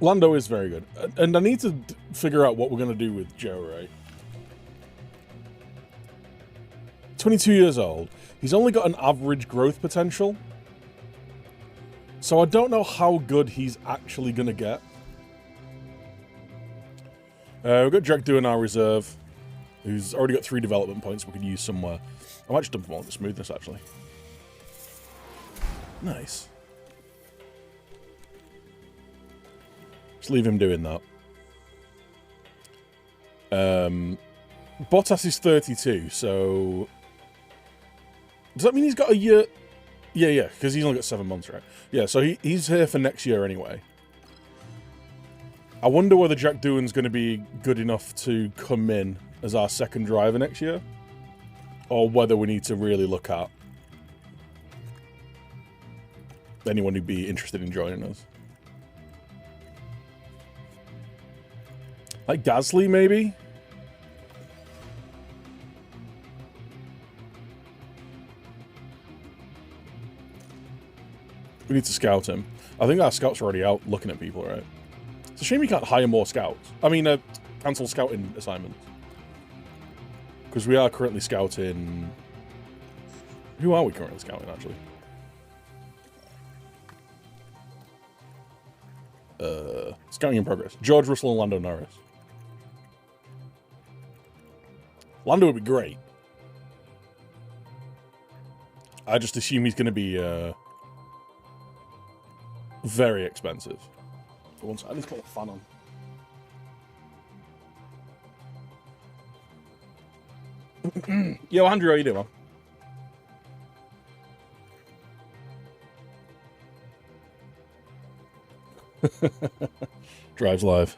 Lando is very good. And I need to figure out what we're going to do with Joe, right? 22 years old. He's only got an average growth potential. So I don't know how good he's actually going to get. We've got Jack doing our reserve, who's already got 3 development points we could use somewhere. I might just dump them all into smoothness, actually. Nice. Just leave him doing that. Bottas is 32, so... Does that mean he's got a year? Yeah, because he's only got 7 months, right? Yeah, so he's here for next year anyway. I wonder whether Jack Doohan's going to be good enough to come in as our second driver next year. Or whether we need to really look at anyone who'd be interested in joining us. Like Gasly, maybe? We need to scout him. I think our scouts are already out looking at people, right? It's a shame we can't hire more scouts. I mean, cancel scouting assignments. Because we are currently scouting... Who are we currently scouting, actually? Scouting in progress. George Russell and Lando Norris. Lando would be great. I just assume he's going to be very expensive. For once, I need to put the fan on. Yo, Andrew, how you doing, man? Drives live.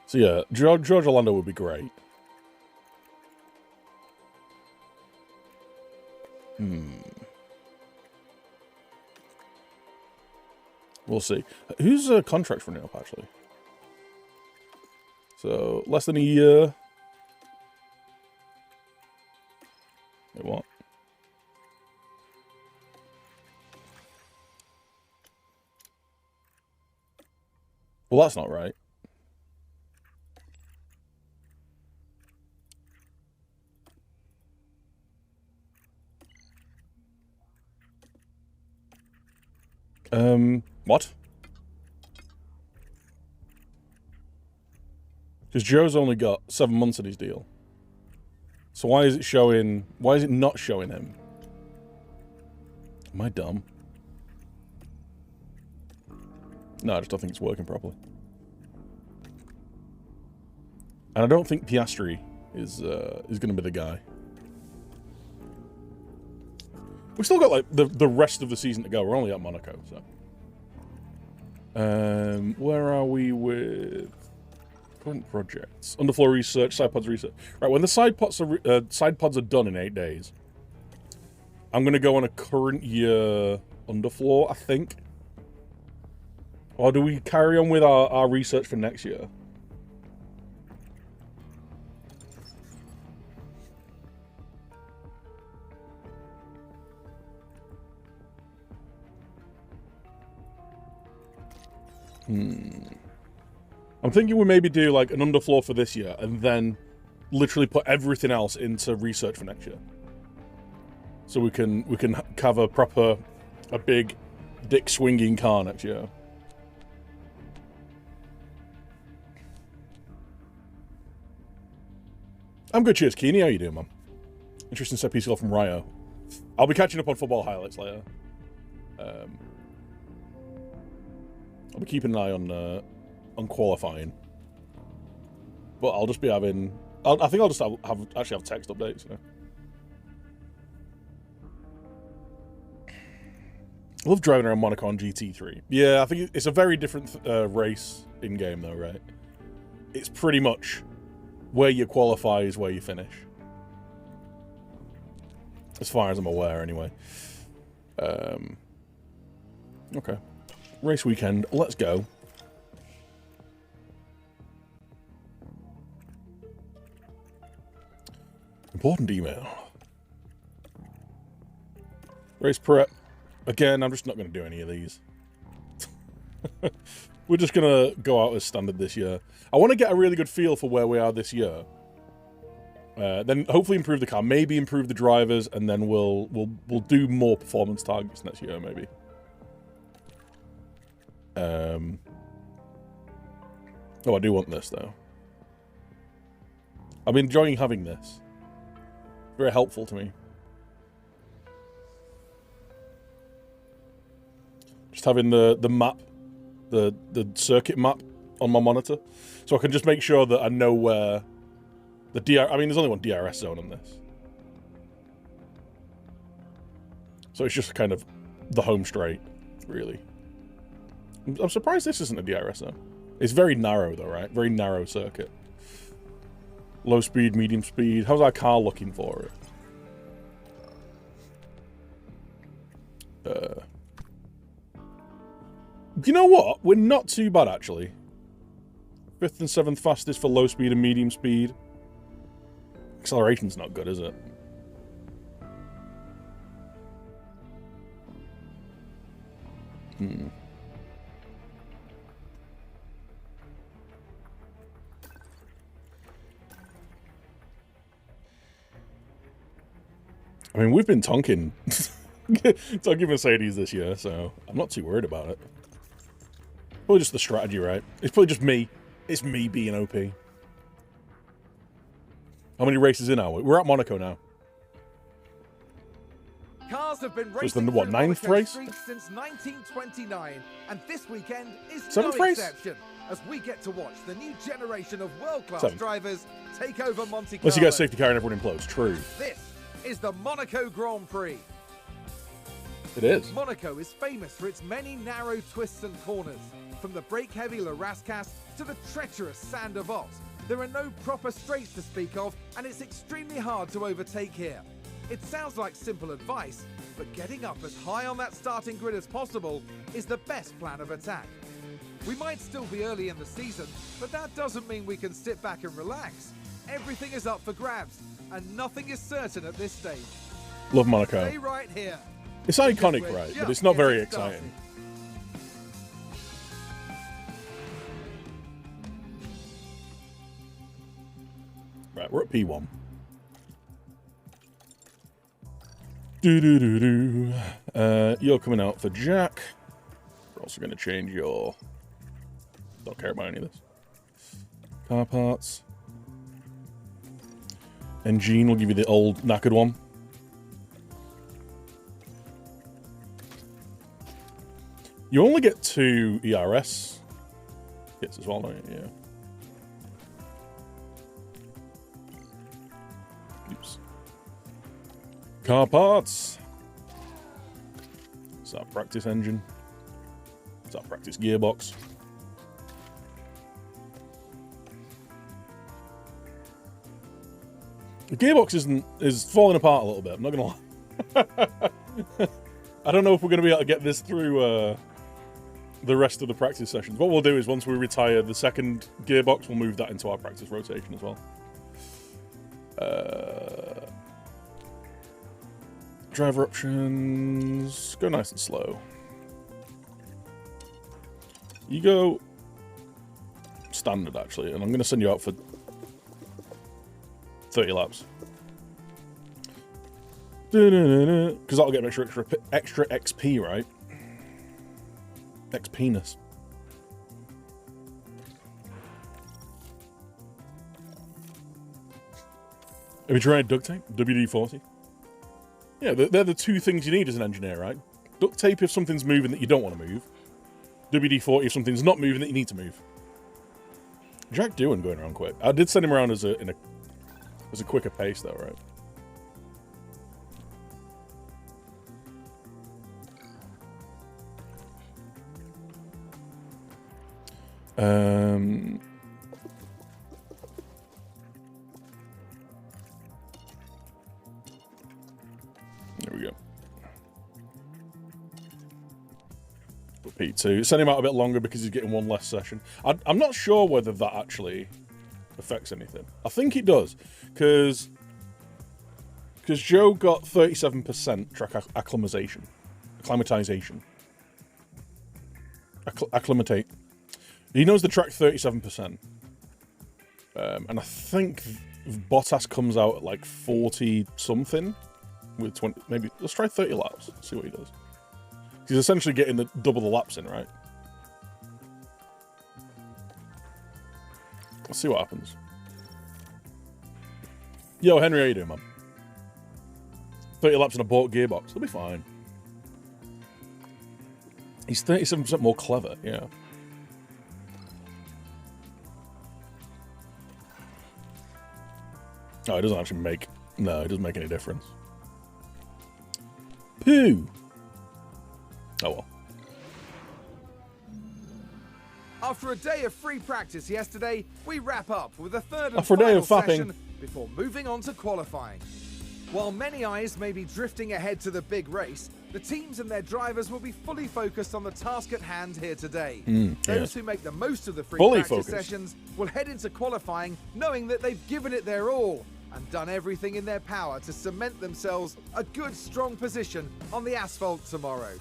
So yeah, George Orlando would be great. We'll see. Whose contract's running up, actually? So, less than a year. Wait, what? Well, that's not right. What? Because Joe's only got 7 months of his deal. So why is it showing... Why is it not showing him? Am I dumb? No, I just don't think it's working properly. And I don't think Piastri is going to be the guy. We've still got, like, the rest of the season to go. We're only at Monaco, so... where are we with... Current projects? Underfloor research, side pods research. Right, when the side pods are done in 8 days, I'm going to go on a current year underfloor, I think. Or do we carry on with our research for next year? I'm thinking we maybe do like an underfloor for this year and then literally put everything else into research for next year. So we can have a big dick swinging car next year. I'm good, cheers, Keeney. How you doing, man? Interesting set piece from Rio. I'll be catching up on football highlights later. I'll be keeping an eye on qualifying, but I'll just be having. I think I'll just actually have text updates. You know? I love driving around Monaco on GT3. Yeah, I think it's a very different race in game, though, right? It's pretty much where you qualify is where you finish, as far as I'm aware, anyway. Okay. Race weekend, let's go. Important email. Race prep. Again, I'm just not going to do any of these. We're just going to go out as standard this year. I want to get a really good feel for where we are this year. Then hopefully improve the car, maybe improve the drivers, and then we'll do more performance targets next year, maybe. Oh, I do want this though. I'm enjoying having this. Very helpful to me. Just having the map, the circuit map on my monitor, so I can just make sure that I know where the I mean, there's only one DRS zone on this, so it's just kind of the home straight, really. I'm surprised this isn't a DRS zone. It's very narrow though, right? Very narrow circuit. Low speed, medium speed. How's our car looking for it? You know what? We're not too bad, actually. 5th and 7th fastest for low speed and medium speed. Acceleration's not good, is it? I mean, we've been tonking Mercedes this year, so I'm not too worried about it. Probably just the strategy, right? It's probably just me. It's me being OP. How many races in are we? We're at Monaco now. Cars have been racing it's the, what, 9th race? Since 1929, and this weekend is 7th no race? exception, as we get to watch the new generation of world-class 7th. drivers take over Monte Carlo. Unless you get a safety car and everyone implodes. True. This is the Monaco Grand Prix. It is. Monaco is famous for its many narrow twists and corners, from the brake-heavy La Rascasse to the treacherous Saint Devote. There are no proper straights to speak of, and it's extremely hard to overtake here. It sounds like simple advice, but getting up as high on that starting grid as possible is the best plan of attack. We might still be early in the season, but that doesn't mean we can sit back and relax. Everything is up for grabs, and nothing is certain at this stage. Love Monaco. Stay right here. It's iconic, right? But it's not very exciting. Right, we're at P1. You're coming out for Jack. We're also going to change your... Don't care about any of this. Car parts. And Gene will give you the old knackered one. You only get 2 ERS kits as well, don't you? Yeah. Oops. Car parts. It's our practice engine. It's our practice gearbox. The gearbox is falling apart a little bit, I'm not gonna lie. I don't know if we're gonna be able to get this through the rest of the practice sessions. What we'll do is once we retire the second gearbox, we'll move that into our practice rotation as well. Driver options. Go nice and slow. You go standard, actually, and I'm going to send you out for 30 laps. Because that'll get extra XP, right? XP-ness. Have you tried duct tape? WD-40? Yeah, they're the two things you need as an engineer, right? Duct tape if something's moving that you don't want to move. WD-40 if something's not moving that you need to move. Jack Doohan going around quick. I did send him around as a quicker pace though, right? There we go. P2. Send him out a bit longer because he's getting one less session. I'm not sure whether that actually affects anything. I think it does, because Because Joe got 37% track acclimatization. Acclimatization. Acclimatate. He knows the track 37%. And I think Bottas comes out at like 40 something with 20. Maybe let's try 30 laps. See what he does. He's essentially getting the double the laps in, right? Let's see what happens. Yo, Henry, how you doing, man? 30 laps in a bought gearbox. He'll be fine. He's 37% more clever, yeah. Oh, it doesn't actually make... No, it doesn't make any difference. Pooh! Oh well. After a day of free practice yesterday, we wrap up with a third and After a day final of fapping. session before moving on to qualifying. While many eyes may be drifting ahead to the big race, the teams and their drivers will be fully focused on the task at hand here today. Those who make the most of the free practice sessions will head into qualifying knowing that they've given it their all and done everything in their power to cement themselves a good, strong position on the asphalt tomorrow.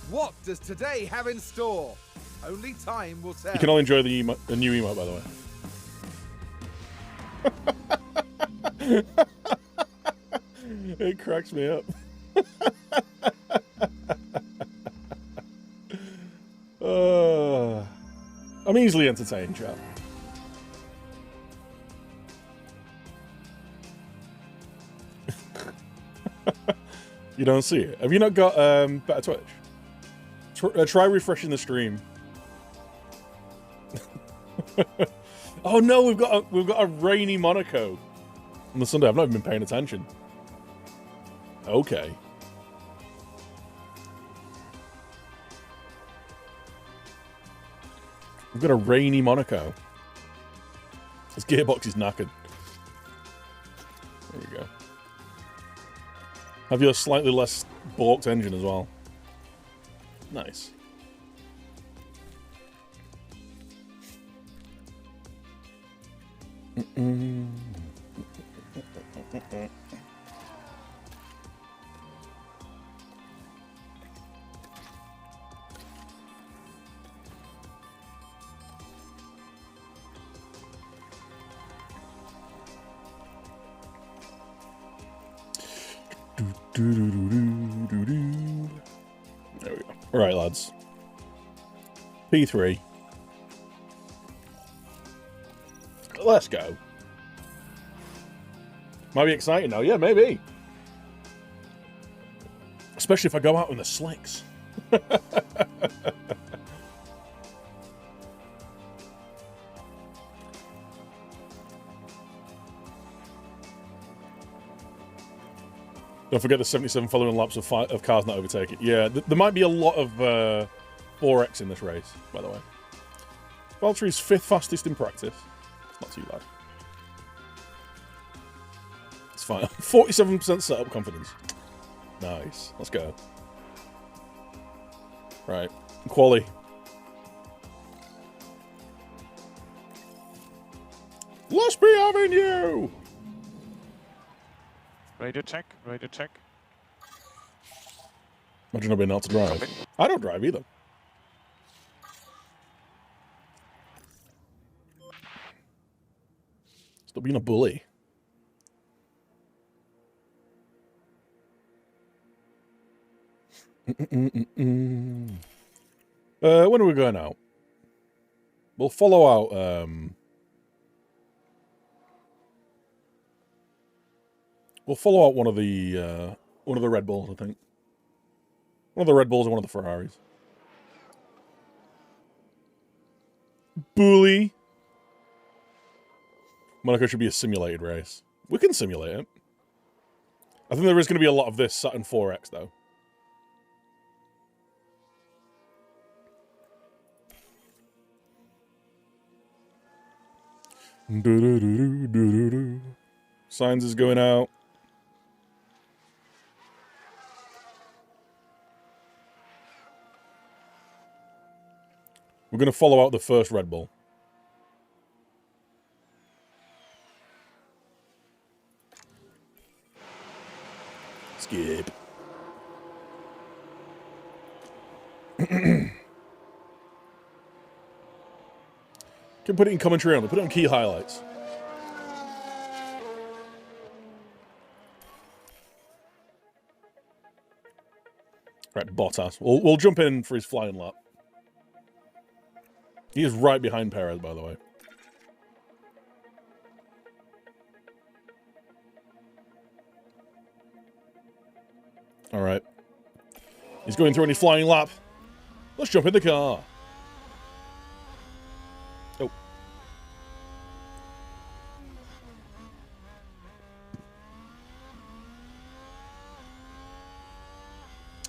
What does today have in store? Only time will tell. You can all enjoy the new emote, by the way. It cracks me up. I'm easily entertained, chat. You don't see it? Have you not got better Twitch? Try refreshing the stream. Oh no, we've got a rainy Monaco on the Sunday. I've not even been paying attention. Okay. We've got a rainy Monaco. This gearbox is knackered. There we go. Have your slightly less balked engine as well. Nice. There we go. All right, lads. P3. Let's go. Might be exciting now. Yeah, maybe. Especially if I go out in the slicks. Don't forget the 77 following laps of cars not overtaking. Yeah, there might be a lot of 4X in this race, by the way. Valtteri's 5th fastest in practice. It's not too bad. It's fine. 47% setup confidence. Nice. Let's go. Right. Quali. Let's be having you! Radio check, radio check. Imagine not being able to drive. Copy. I don't drive either. Stop being a bully. When are we going out? We'll follow out. We'll follow out one of the Red Bulls, I think. One of the Red Bulls and one of the Ferraris. Bully. Monaco should be a simulated race. We can simulate it. I think there is going to be a lot of this Saturn 4X, though. Signs is going out. We're going to follow out the first Red Bull. Skip. Can put it in commentary only. Put it on key highlights. Right, Bottas. We'll jump in for his flying lap. He is right behind Perez, by the way. All right. He's going through on his flying lap. Let's jump in the car. Oh.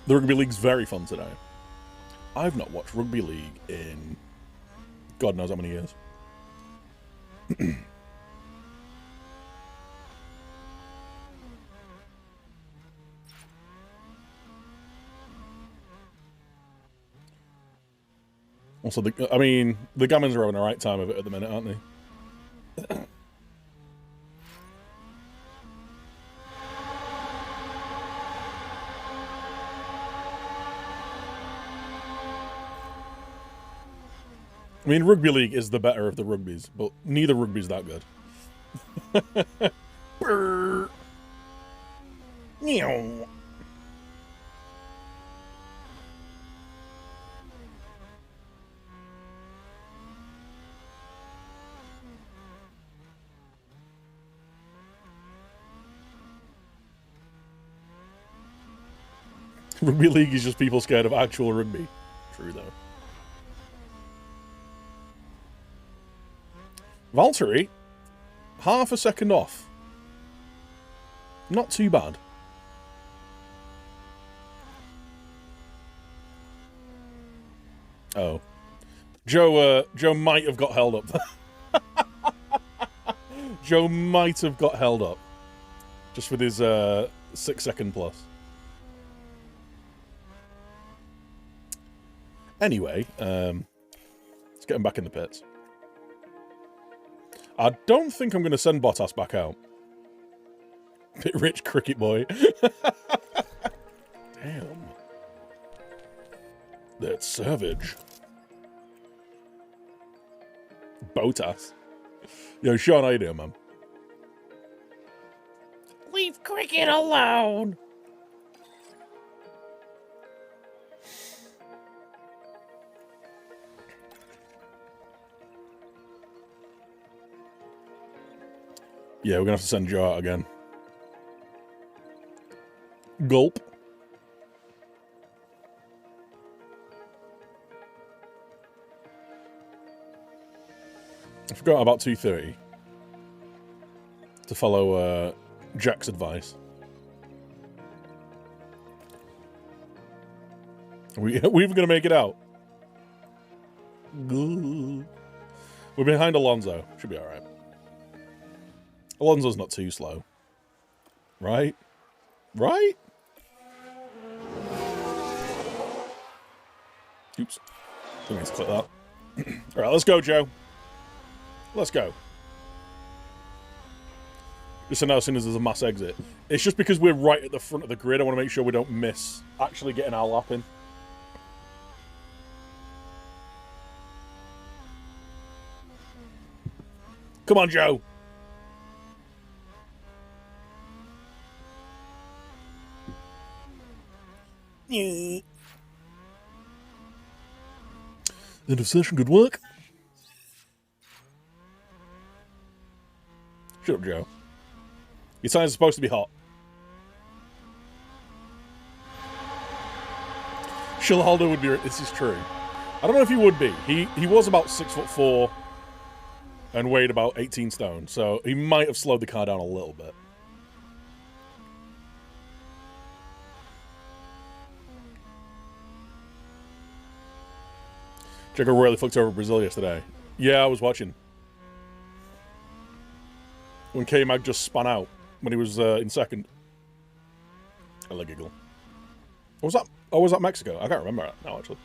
The Rugby League's very fun today. I've not watched Rugby League in God knows how many years. Also, the Gammons are having a right time of it at the minute, aren't they? I mean, Rugby League is the better of the rugbies, but neither rugby's that good. Brrr. Meow. Rugby League is just people scared of actual rugby. True, though. Valtteri, half a second off. Not too bad. Oh. Joe might have got held up. Joe might have got held up. Just with his 6 second plus. Anyway, let's get him back in the pits. I don't think I'm going to send Bottas back out. Bit rich cricket boy. Damn. That's savage. Bottas. Yo, Sean, how you doing, man? Leave cricket alone. Yeah, we're going to have to send Joe out again. Gulp. I forgot about 2:30 to follow Jack's advice. Are we even going to make it out? We're behind Alonso. Should be all right. Alonso's not too slow. Right? Right? Oops. Didn't mean to click that. Alright, let's go, Joe. Let's go. Just so now, as soon as there's a mass exit. It's just because we're right at the front of the grid, I want to make sure we don't miss actually getting our lap in. Come on, Joe. End of session, good work. Shut up, Joe. Your time's supposed to be hot. Schilhalder would be... This is true. I don't know if he would be. He was about 6'4" and weighed about 18 stone, so he might have slowed the car down a little bit. Checo royally fucked over Brazil yesterday. Yeah, I was watching. When K-Mag just spun out when he was in second. I like giggle. Or was that? Oh, was that Mexico? I can't remember that now, actually.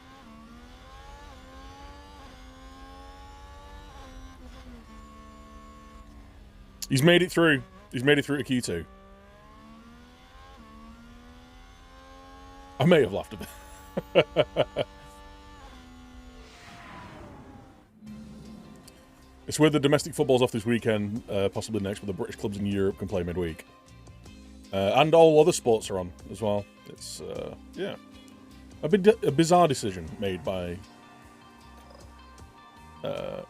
He's made it through. He's made it through to Q2. I may have laughed a bit. It's where the domestic football's off this weekend, possibly next, but the British clubs in Europe can play midweek. And all other sports are on as well. It's, yeah. A bizarre decision made by the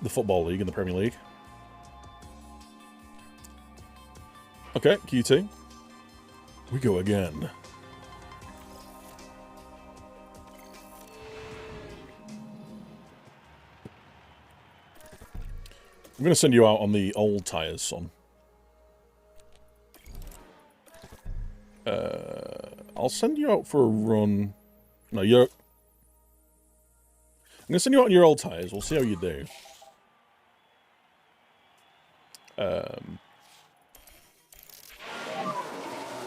Football League and the Premier League. Okay, QT. We go again. I'm going to send you out on the old tyres, son. I'll send you out for a run. No, you're... I'm going to send you out on your old tyres. We'll see how you do.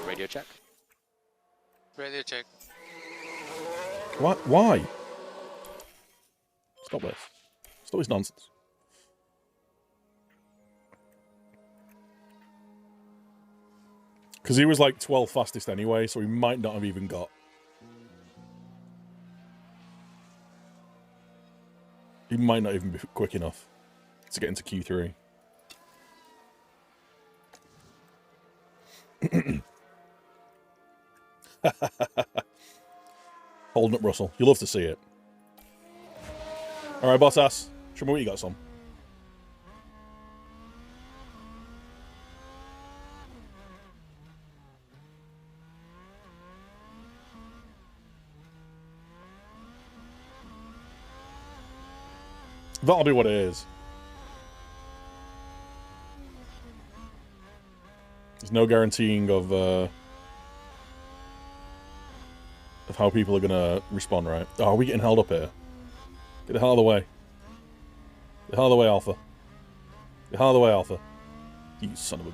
Radio check. Radio check. What? Why? Stop this. Stop this nonsense. Because he was like 12th fastest anyway, so he might not have even got... He might not even be quick enough to get into Q3. Holding up Russell. You love to see it. Alright, Bottas. Show me what you got, son. That'll be what it is. There's no guaranteeing of how people are gonna respond, right? Oh, are we getting held up here? Get the hell out of the way. Get the hell out of the way, Alpha. Get the hell out of the way, Alpha. You son of a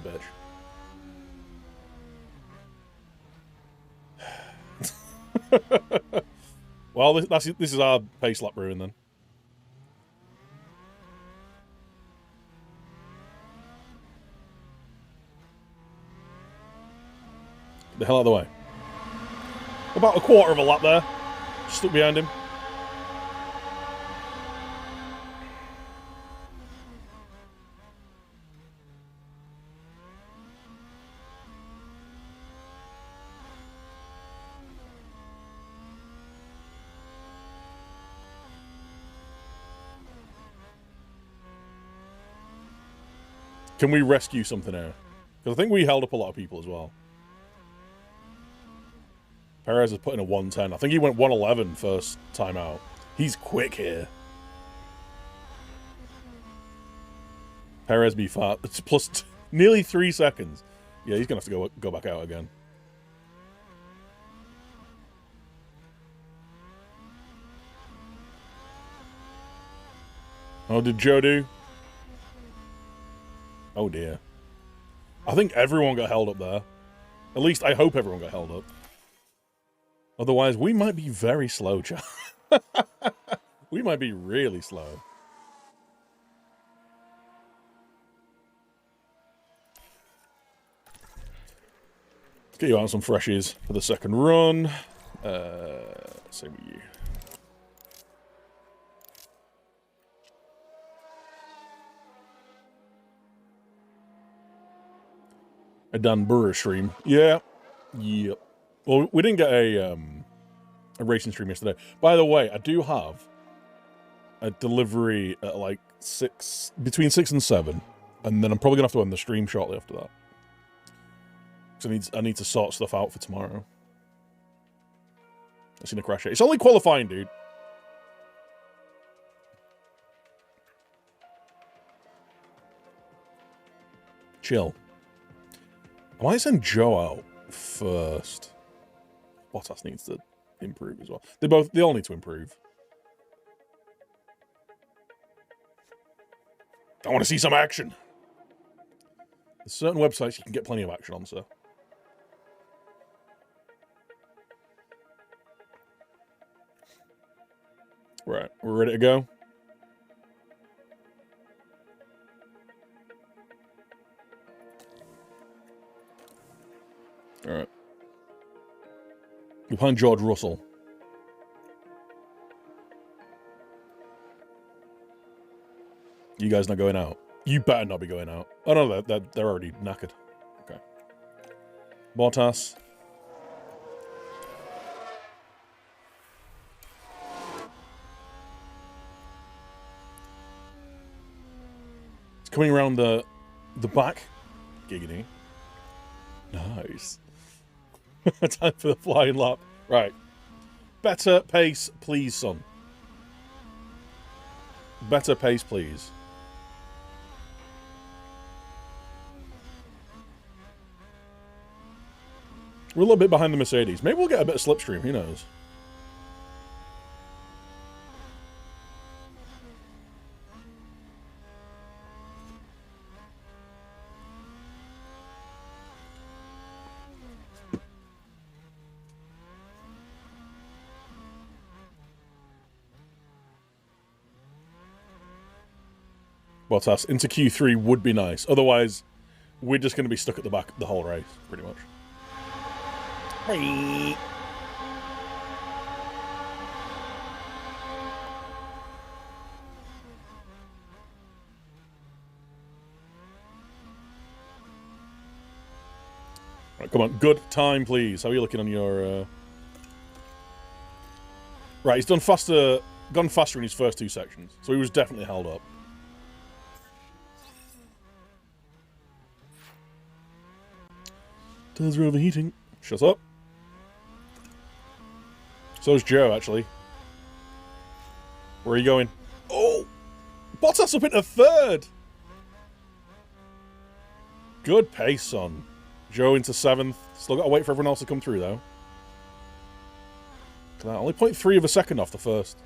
bitch. Well, this is our pace lap brewing then. Get the hell out of the way. About a quarter of a lap there. Stuck behind him. Can we rescue something here? Because I think we held up a lot of people as well. Perez is putting a 110. I think he went 111 first time out. He's quick here. Perez be fast. It's plus nearly 3 seconds. Yeah, he's going to have to go back out again. Oh, did Joe do? Oh, dear. I think everyone got held up there. At least I hope everyone got held up. Otherwise, we might be very slow, John. We might be really slow. Let's get you out on some freshies for the second run. Same with you. A Dan Burr stream. Yeah. Yep. Well, we didn't get a racing stream yesterday. By the way, I do have a delivery at like between 6 and 7, and then I'm probably gonna have to end the stream shortly after that. Because I need to sort stuff out for tomorrow. I've seen a crash. It's only qualifying, dude. Chill. I might send Joe out first. Bottas needs to improve as well. They all need to improve. I want to see some action. There's certain websites you can get plenty of action on, sir. Right, we're ready to go. All right. You're behind George Russell. You guys not going out? You better not be going out. Oh no, they're already knackered. Okay. Bottas. It's coming around the back. Giggity. Nice. Time for the flying lap. Right. Better pace, please, son. Better pace, please. We're a little bit behind the Mercedes. Maybe we'll get a bit of slipstream. Who knows? Bottas into Q3 would be nice. Otherwise, we're just going to be stuck at the back the whole race, pretty much. Right, come on. Good time, please. How are you looking on your... Right, he's gone faster in his first two sections. So he was definitely held up. Tires are overheating. Shut up. So's Joe, actually. Where are you going? Oh! Bottas up into third! Good pace, son. Joe into 7th. Still got to wait for everyone else to come through, though. Look at that. Only 0.3 of a second off the first.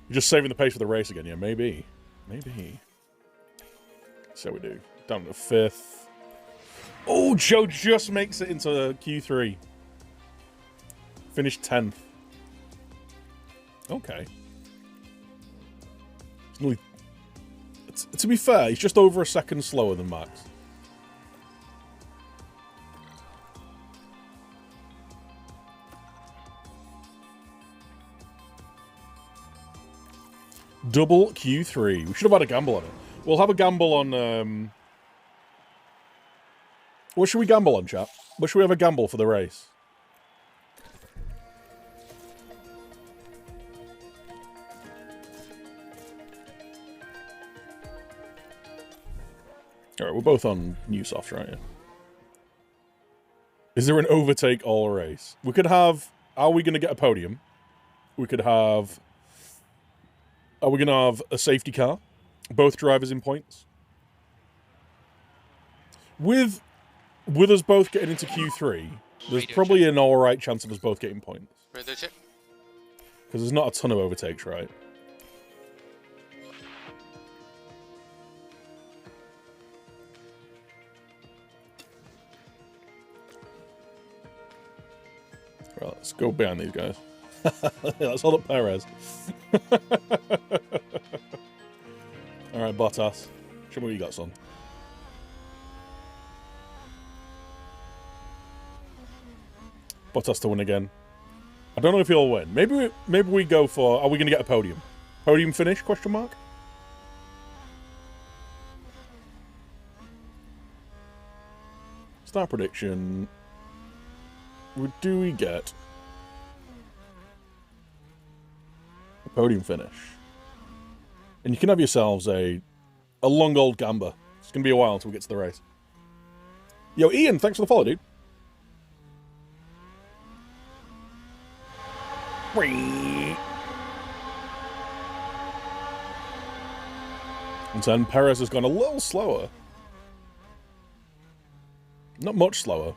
You're just saving the pace for the race again, yeah? Maybe. Maybe. So we do. Down to 5th. Oh, Joe just makes it into Q3. Finished 10th. Okay. Nearly, to be fair, he's just over a second slower than Max. Double Q3. We should have had a gamble on it. We'll have a gamble on... What should we gamble on, chap? What should we have a gamble for the race? Alright, we're both on new soft, right? Yeah. Is there an overtake all race? We could have... Are we going to get a podium? We could have... Are we going to have a safety car? Both drivers in points? With us both getting into Q3, there's probably an alright chance of us both getting points. Because there's not a ton of overtakes, right? Right, let's go behind these guys. Let's hold up Perez. Alright, Bottas. Show me what you got, son. Bottas to win again. I don't know if he'll win. Maybe we go for... Are we going to get a podium? Podium finish, question mark? Start prediction. What do we get? A podium finish. And you can have yourselves a long old gamba. It's going to be a while until we get to the race. Yo, Ian, thanks for the follow, dude. And then Perez has gone a little slower. Not much slower.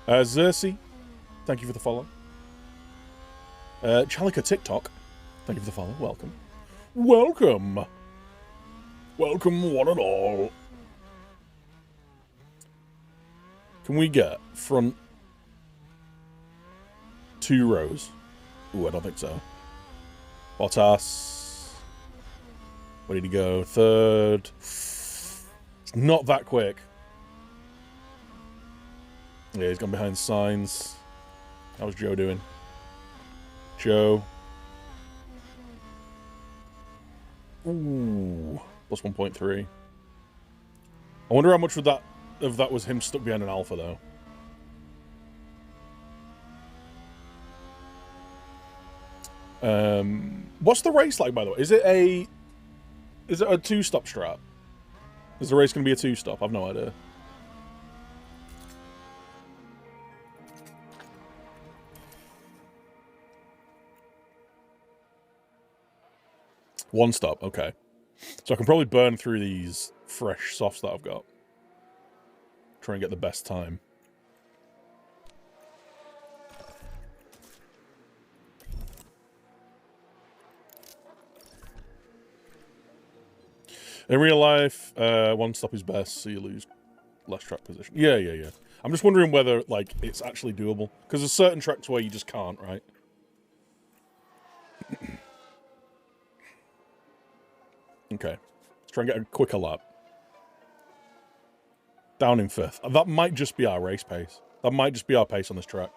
Xerxes, thank you for the follow. Chalika TikTok, thank you for the follow. Welcome. Welcome. Welcome, one and all. Can we get front 2 rows? Ooh, I don't think so. Bottas. Where did he go? 3rd. It's not that quick. Yeah, he's gone behind signs. How's Joe doing? Joe. Ooh, plus 1.3. I wonder how much of that was him stuck behind an alpha, though. What's the race like, by the way? Is it a 2-stop strat? Is the race going to be a 2-stop? I've no idea. One stop, okay. So I can probably burn through these fresh softs that I've got. Try and get the best time. In real life, one stop is best, so you lose less track position. Yeah. I'm just wondering whether, like, it's actually doable. Because there's certain tracks where you just can't, right? Okay. Let's try and get a quicker lap. Down in 5th. That might just be our race pace. That might just be our pace on this track.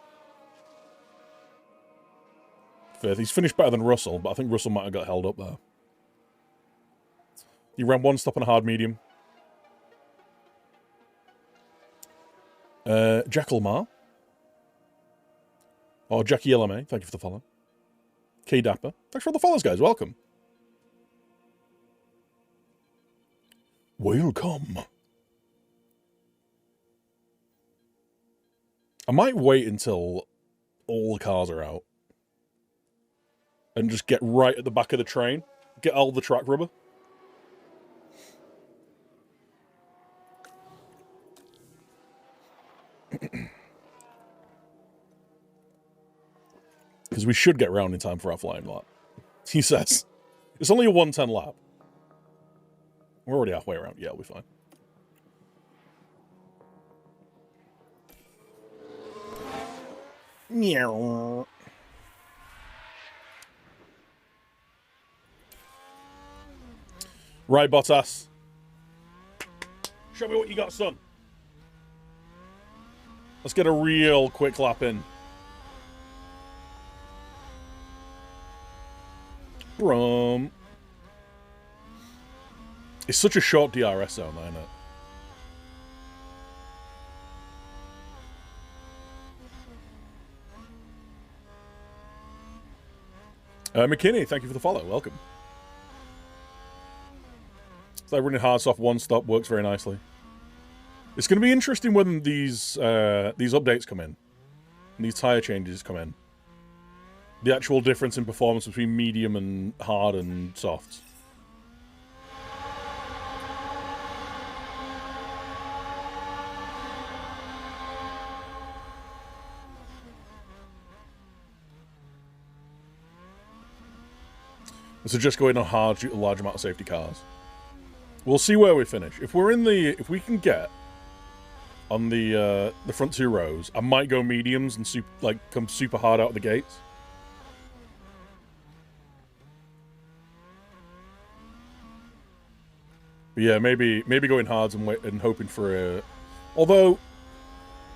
5th. He's finished better than Russell, but I think Russell might have got held up there. He ran 1 stop on a hard medium. Jekyll Mar. Or Jackie LMA. Thank you for the follow. K Dapper. Thanks for all the follows, guys. Welcome. Welcome. I might wait until all the cars are out. And just get right at the back of the train. Get all the track rubber. Because we should get round in time for our flying lap. He says. It's only a 110 lap. We're already halfway around. Yeah, we'll be fine. Meow. Right, Bottas. Show me what you got, son. Let's get a real quick lap in. Brum. It's such a short DRS zone, I know. McKinney, thank you for the follow. Welcome. It's like running hard soft 1 stop works very nicely. It's going to be interesting when these updates come in. And these tyre changes come in. The actual difference in performance between medium and hard and soft. So just going on hard due to a large amount of safety cars. We'll see where we finish. If we can get on the front 2 rows, I might go mediums and come super hard out of the gates. But yeah, maybe going hards and hoping for a. Although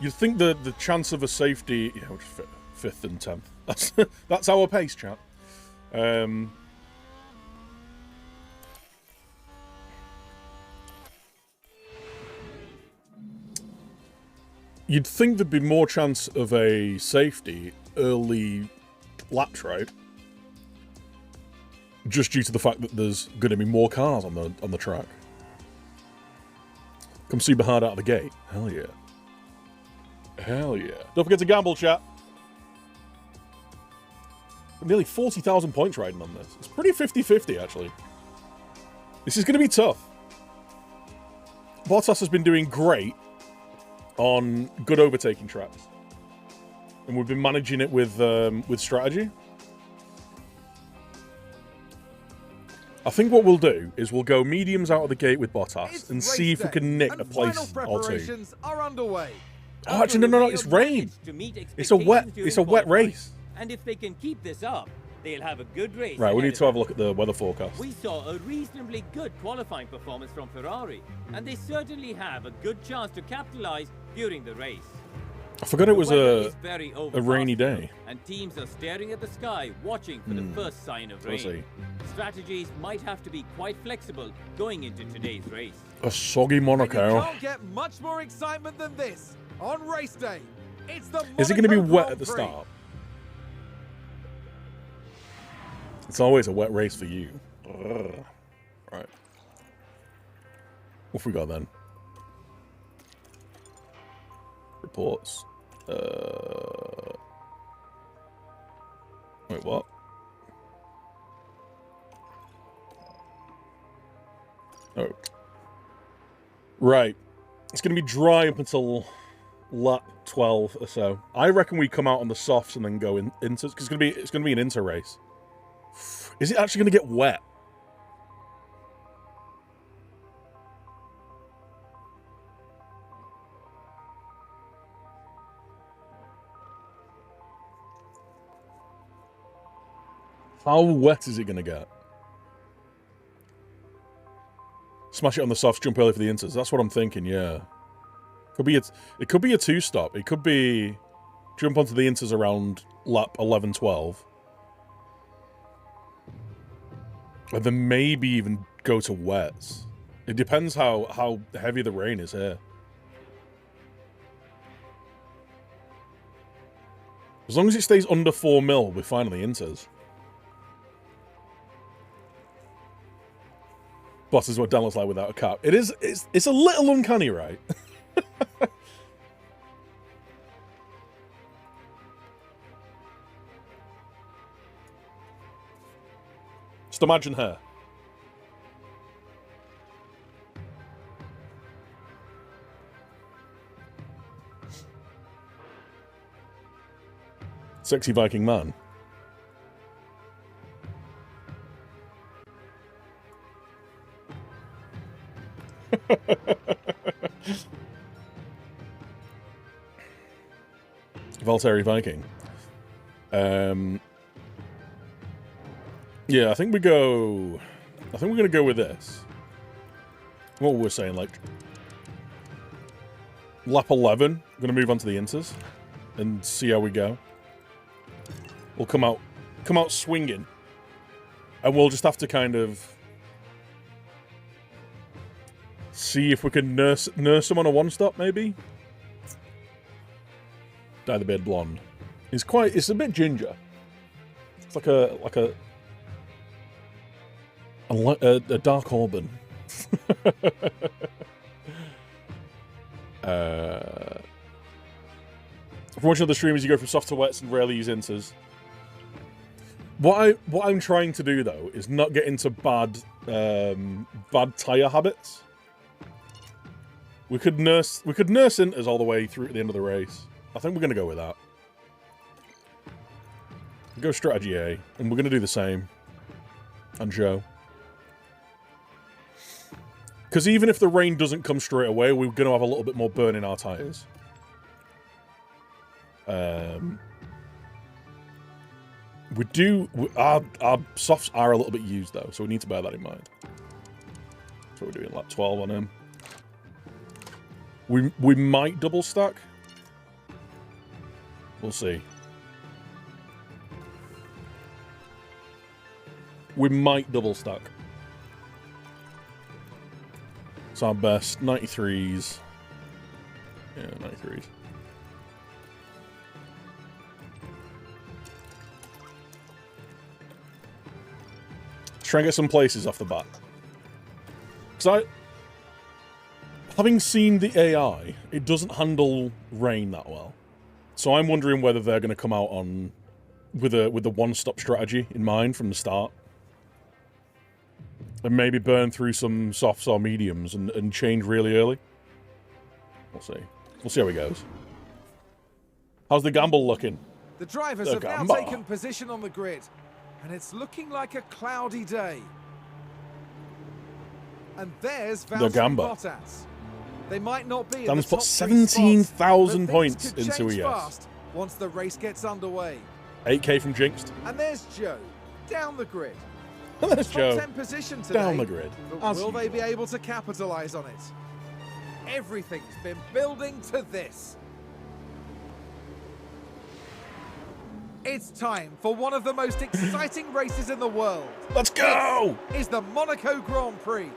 you'd think the chance of a safety, yeah, which is 5th and 10th. That's our pace, chat. You'd think there'd be more chance of a safety early laps, right? Just due to the fact that there's going to be more cars on the track. Come super hard out of the gate. Hell yeah. Hell yeah. Don't forget to gamble, chat. Nearly 40,000 points riding on this. It's pretty 50-50, actually. This is going to be tough. Bottas has been doing great on good overtaking tracks. And we've been managing it with strategy. I think what we'll do is we'll go mediums out of the gate with Bottas and see if we can nick a place or 2. Are underway. Oh, actually, no, it's rain. It's a wet race. And if they can keep this up, they'll have a good race. Right, we need to have a look at the weather forecast. We saw a reasonably good qualifying performance from Ferrari, and they certainly have a good chance to capitalize during the race. I forgot it was The weather a is very rainy overcast day. here, and teams are staring at the sky, watching for the first sign of We'll rain. see. Strategies might have to be quite flexible going into today's race. A soggy And Monaco. you can't get much more excitement than this on race day. It's the Is it going to be Monaco wet Grand at the Prix. start? It's always a wet race for you. Ugh. Right. What have we got then? Reports. Wait, what? Oh. Right. It's going to be dry up until lap 12 or so. I reckon we come out on the softs and then go into, because it's going to be an inter race. Is it actually going to get wet? How wet is it going to get? Smash it on the softs, jump early for the inters. That's what I'm thinking, yeah. It could be a two-stop. It could be jump onto the inters around lap 11, 12. And then maybe even go to wets. It depends how heavy the rain is here. As long as it stays under 4 mil, we're fine on the inters. Boss is what Dan looks like without a cap. It's a little uncanny, right? Just imagine her. Sexy Viking man. Valtteri Viking. Yeah, I think we're going to go with this. What we're saying, like lap 11, we're going to move on to the inters and see how we go. We'll come out swinging, and we'll just have to kind of see if we can nurse him on a one-stop, maybe. Dye the beard blonde. It's a bit ginger. It's like a dark auburn. From watching other streamers, you go from soft to wets and rarely use inters. What I'm trying to do though is not get into bad tire habits. We could nurse inters all the way through to the end of the race. I think we're going to go with that. Go strategy A, and we're going to do the same. And Joe. Because even if the rain doesn't come straight away, we're going to have a little bit more burn in our tyres. Our softs are a little bit used, though, so we need to bear that in mind. So we're doing lap 12 on him. We might double stack. We'll see. We might double stack. It's our best. 93s. Yeah, 93s. Let's try and get some places off the bat. Because having seen the AI, it doesn't handle rain that well. So I'm wondering whether they're going to come out with the one-stop strategy in mind from the start. And maybe burn through some softs or mediums and change really early. We'll see. We'll see how it goes. How's the gamble looking? The drivers The have now Gamba. taken position on the grid, and it's looking like a cloudy day. And there's Valtteri Gamba. Bottas. They might not be in Dan's the put top 17,000 three points spots, but things into could ES. change fast once the race gets underway. 8k from Jinxed. And there's Joe, down the grid. There's Top Joe. 10 position today. Down the grid. But As will they be usual. able to capitalise on it? Everything's been building to this. It's time for one of the most exciting races in the world. Let's go! This is the Monaco Grand Prix.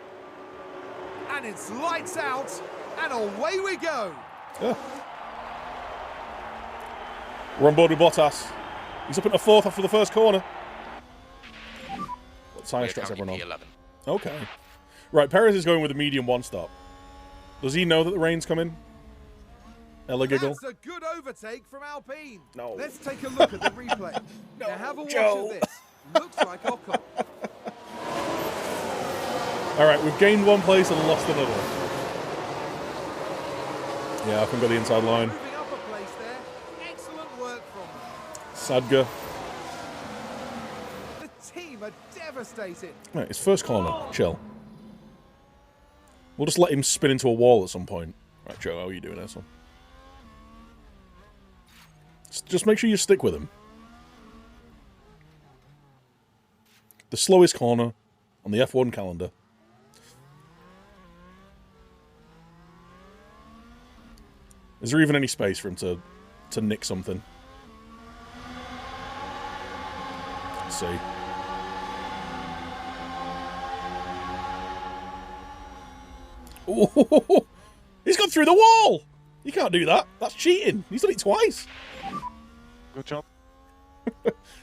And it's lights out, and away we go. Yeah. We're on board with Bottas. He's up into fourth after the first corner. What tyre stress everyone on? Okay. Right, Perez is going with a medium one stop. Does he know that the rain's coming? Ella giggle. That's a good overtake from Alpine. No. Let's take a look at the replay. No, now have a watch Joe. of this. Looks like Ocon. All right, we've gained one place and lost another. Yeah, I can go the inside line. Moving up a place there. Excellent work from them. Sadger. The team are devastated. Right, his first corner. Chill. We'll just let him spin into a wall at some point. Right, Joe, how are you doing, asshole? Just make sure you stick with him. The slowest corner on the F1 calendar. Is there even any space for him to nick something? Let's see. Oh, he's gone through the wall! You can't do that. That's cheating. He's done it twice. Good job.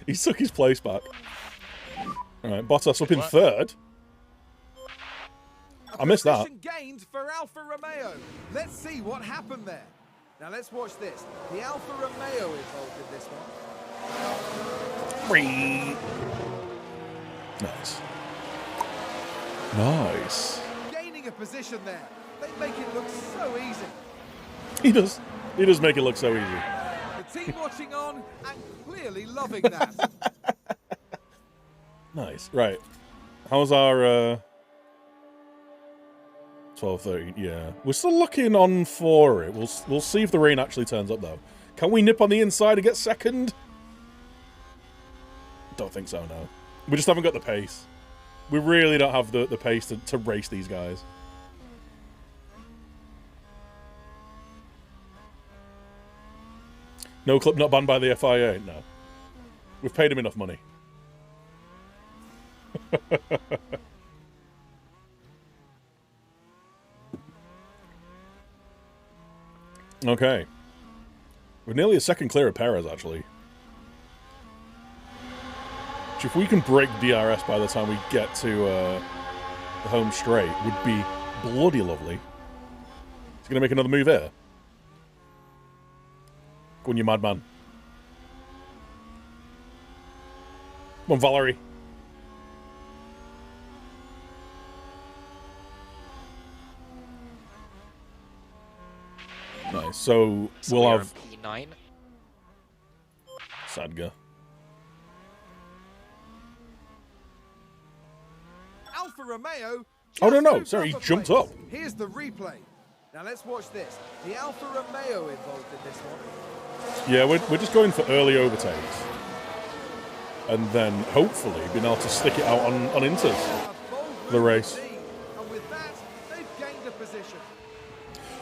He took his place back. Alright, Bottas up in third. I missed that. Gained for Alfa Romeo. Let's see what happened there. Now let's watch this. The Alfa Romeo involved in this one. Free. Nice. Nice. Gaining a position there. They make it look so easy. He does. He does make it look so easy. The team watching on and clearly loving that. Nice. Right. How's our 12, 13? Yeah. We're still looking on for it. We'll see if the rain actually turns up, though. Can we nip on the inside and get second? Don't think so, no. We just haven't got the pace. We really don't have the pace to race these guys. No clip not banned by the FIA? No. We've paid him enough money. Okay. We're nearly a second clear of Perez, actually. Which, if we can break DRS by the time we get to the home straight, would be bloody lovely. He's going to make another move here. Go on, you madman. Come on, Valerie. Nice. So we'll have P9. Sadga. Alfa Romeo. Oh, no, no. just Sorry, he moved jumped a place. up. Here's the replay. Now let's watch this. The Alfa Romeo involved in this one. Yeah, we're just going for early overtakes. And then, hopefully, being able to stick it out on Inters. A bold The move race. indeed. And with that, they've gained a position.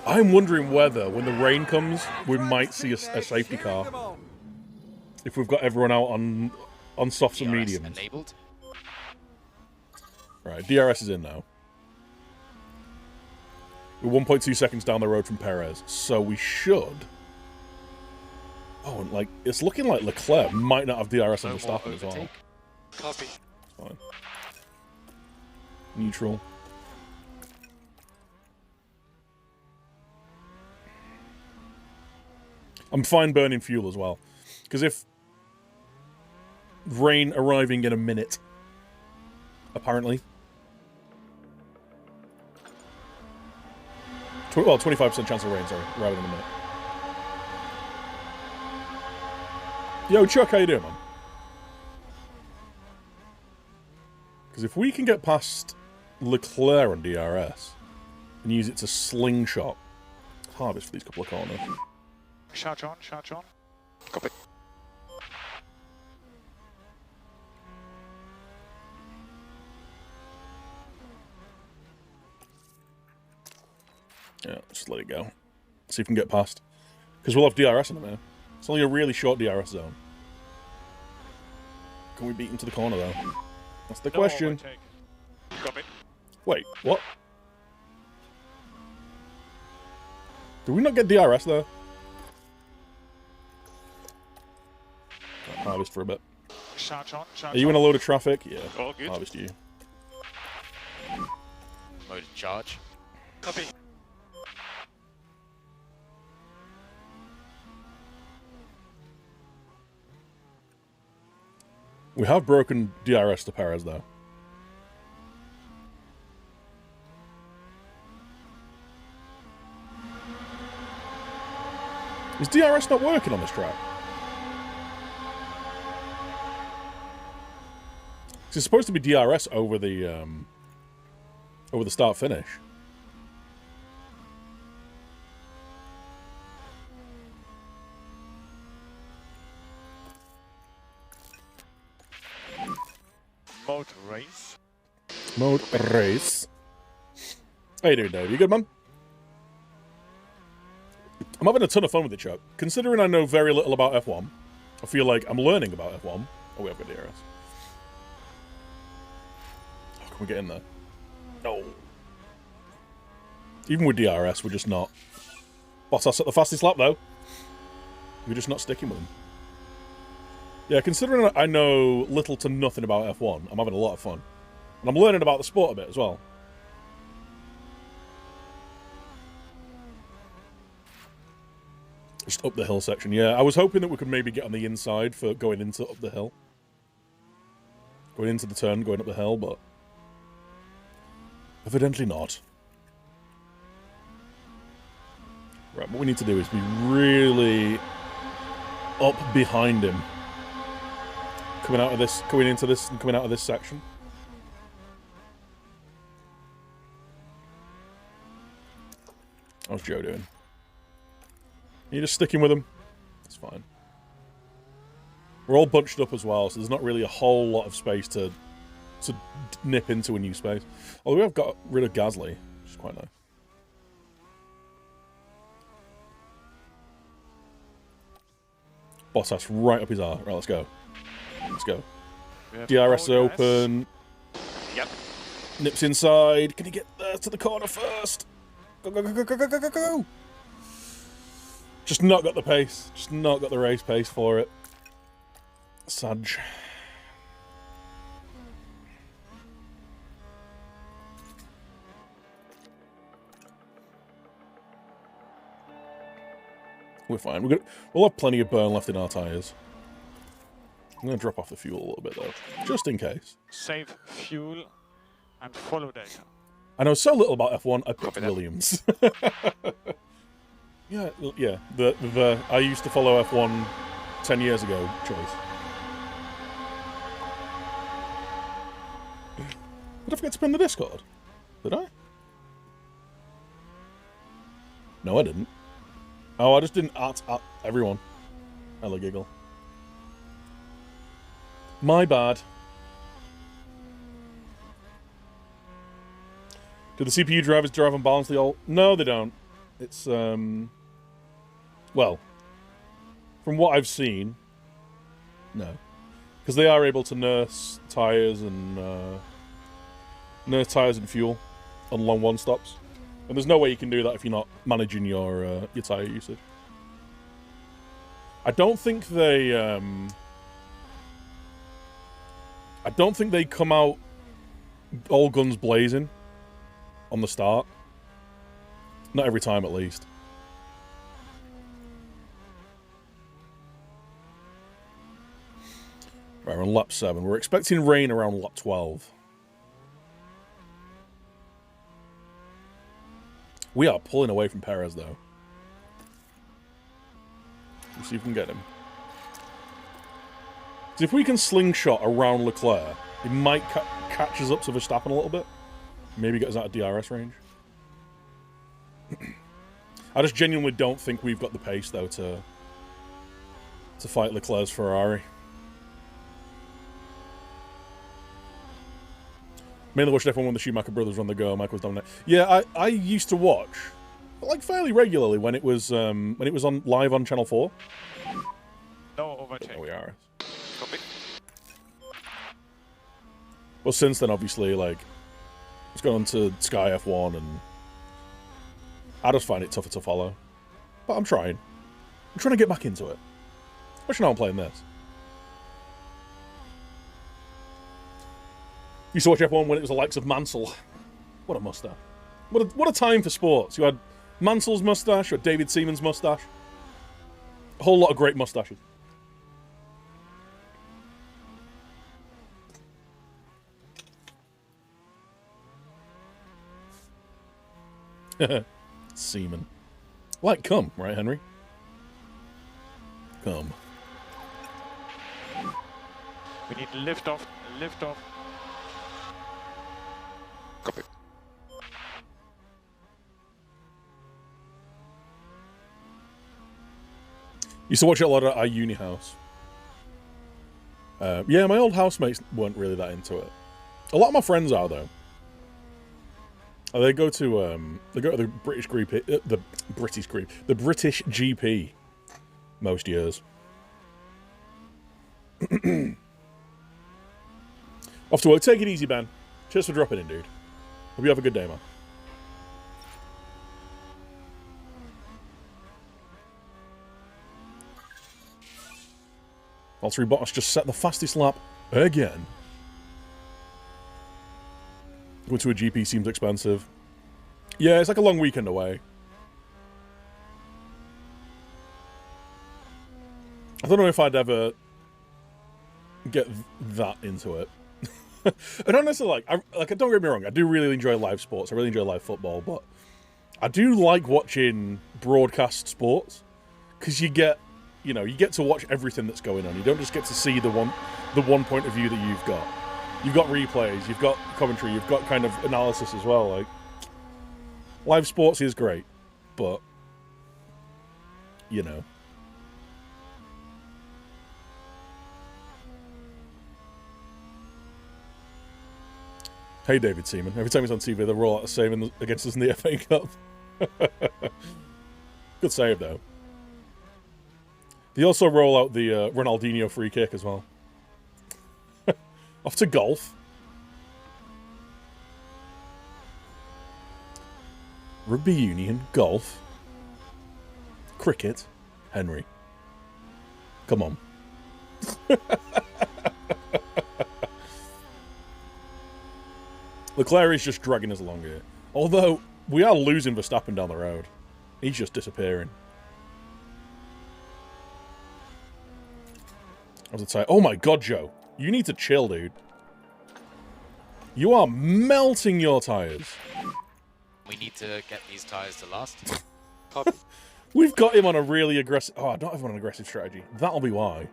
I'm wondering whether, when the rain comes, we Drive might see team a there safety cheering car. them on. If we've got everyone out on softs and DRS mediums. enabled. Right, DRS is in now. We're 1.2 seconds down the road from Perez, so we should... Oh, and like, it's looking like Leclerc might not have DRS on No the more Verstappen as well. overtake. Copy. Fine. Neutral. I'm fine burning fuel as well. Because if rain arriving in a minute, apparently. Well, 25% chance of rain, sorry, rather than a minute. Yo, Chuck, how you doing, man? Because if we can get past Leclerc on DRS and use it to slingshot harvest for these couple of corners. Charge on, charge on. Copy. Yeah, just let it go. See if we can get past. Because we'll have DRS in it, man. It's only a really short DRS zone. Can we beat him to the corner, though? That's the No question. overtake. Copy. Wait, what? Did we not get DRS, though? Harvest for a bit. Charge on, charge Are you in a load of traffic? Yeah. All good. Harvest you. Mode charge. Copy. We have broken DRS to Perez, though. Is DRS not working on this track? It's supposed to be DRS over the start finish. Mode race. Mode race. How you doing, Dave? You good, man? I'm having a ton of fun with it, Chuck. Considering I know very little about F1, I feel like I'm learning about F1. Oh, we have got DRS. Oh, can we get in there? No. Even with DRS, we're just not. Bottas at the fastest lap, though. We're just not sticking with him. Yeah, considering I know little to nothing about F1, I'm having a lot of fun. And I'm learning about the sport a bit as well. Just up the hill section, yeah. I was hoping that we could maybe get on the inside for going into up the hill. Going into the turn, going up the hill, but... evidently not. Right, what we need to do is be really up behind him. Coming out of this, going into this, and coming out of this section. How's Joe doing? Are you just sticking with him? That's fine. We're all bunched up as well, so there's not really a whole lot of space to nip into a new space. Although we have got rid of Gasly, which is quite nice. Bottas right up his arse. Right, let's go. Let's go. DRS is open. Yep. Nips inside. Can he get there to the corner first? Go, go, go, go, go, go, go, go, go. Just not got the pace. Just not got the race pace for it. Saj. We're fine. We'll have plenty of burn left in our tyres. I'm going to drop off the fuel a little bit, though. Just in case. Save fuel and follow data. I know so little about F1, I picked Copy that. Williams. yeah. The I used to follow F1 10 years ago choice. Did I forget to pin the Discord? Did I? No, I didn't. Oh, I just didn't at everyone. Hello, giggle. My bad. Do the CPU drivers drive and balance the all? No, they don't. It's, well, from what I've seen, no. Because they are able to nurse tyres and, fuel on long one stops. And there's no way you can do that if you're not managing your tyre usage. I don't think they come out all guns blazing on the start. Not every time, at least. Right, we're on lap 7. We're expecting rain around lap 12. We are pulling away from Perez, though. Let's see if we can get him. So if we can slingshot around Leclerc, it might catch us up to Verstappen a little bit. Maybe get us out of DRS range. I just genuinely don't think we've got the pace, though, to fight Leclerc's Ferrari. Mainly watched F1 when the Schumacher brothers were on the go. Michael was dominant. Yeah, I used to watch, like, fairly regularly when it was on live on Channel 4. No overtake. Oh, we are. Copy. But since then, obviously, like, it's gone on to Sky F1, and I just find it tougher to follow. But I'm trying. I'm trying to get back into it. Especially now I'm playing this. Used to watch F1 when it was the likes of Mansell. What a mustache. What a time for sports. You had Mansell's mustache or David Seaman's mustache. A whole lot of great mustaches. Seaman. Like cum, right, Henry? Cum. We need lift off, lift off. Copy. Used to watch it a lot at our uni house. Yeah, my old housemates weren't really that into it. A lot of my friends are, though. They go to the British GP most years. Off to work. Take it easy, Ben. Cheers for dropping in, dude. Hope you have a good day, man. Valtteri Bottas just set the fastest lap again. Going to a GP seems expensive. Yeah, it's like a long weekend away. I don't know if I'd ever get that into it. I don't necessarily don't get me wrong, I do really enjoy live sports. I really enjoy live football, but I do like watching broadcast sports because you get to watch everything that's going on. You don't just get to see the one point of view that you've got. You've got replays, you've got commentary, you've got kind of analysis as well. Like, live sports is great, but you know. Hey, David Seaman. Every time he's on TV, they roll out the same against us in the FA Cup. Good save, though. They also roll out the Ronaldinho free kick as well. Off to golf. Rugby union, golf, cricket, Henry. Come on. Leclerc is just dragging us along here. Although, we are losing Verstappen down the road. He's just disappearing. I was say, oh my god, Joe. You need to chill, dude. You are melting your tyres. We need to get these tyres to last. We've got him on a really aggressive... Oh, I don't have him on an aggressive strategy. That'll be why.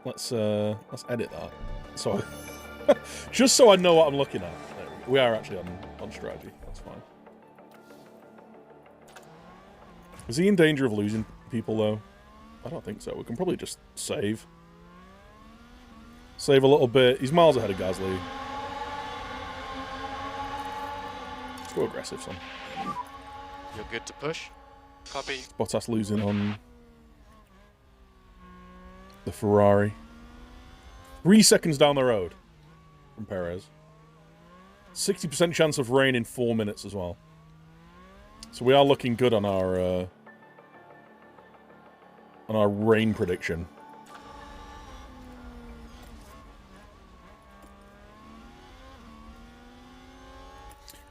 Let's edit that. So, just so I know what I'm looking at. We are actually on strategy. That's fine. Is he in danger of losing people, though? I don't think so. We can probably just save. Save a little bit. He's miles ahead of Gasly. Let's go aggressive, son. You're good to push? Copy. Bottas losing on the Ferrari. 3 seconds down the road from Perez. 60% chance of rain in 4 minutes as well. So we are looking good on our rain prediction.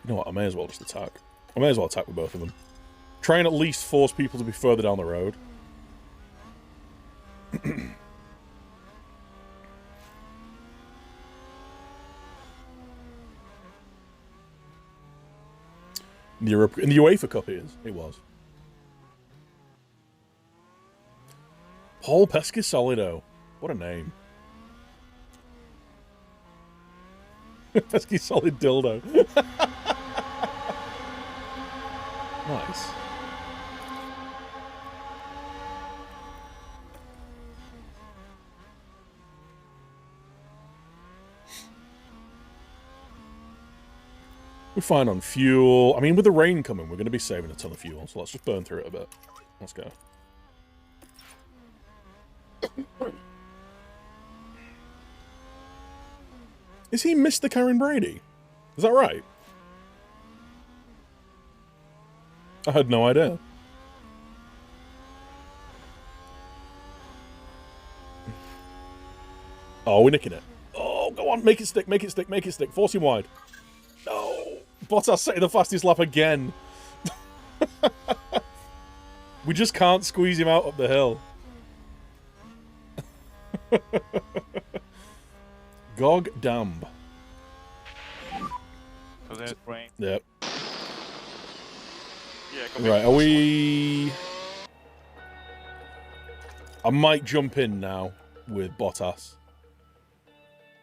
You know what? I may as well just attack. I may as well attack with both of them. Try and at least force people to be further down the road. In the UEFA Cup, it was. Paul Pescisolido. What a name. Pescisolid dildo. Nice. We're fine on fuel. I mean, with the rain coming, we're going to be saving a ton of fuel, so let's just burn through it a bit. Let's go. Is he Mr. Karen Brady? Is that right? I had no idea. Oh, we're nicking it. Oh, go on, make it stick, make it stick, make it stick. Force him wide. No! Bottas setting the fastest lap again. We just can't squeeze him out up the hill. Gog damn. So there's brain. Yep. Yeah, Right, are we... I might jump in now with Bottas.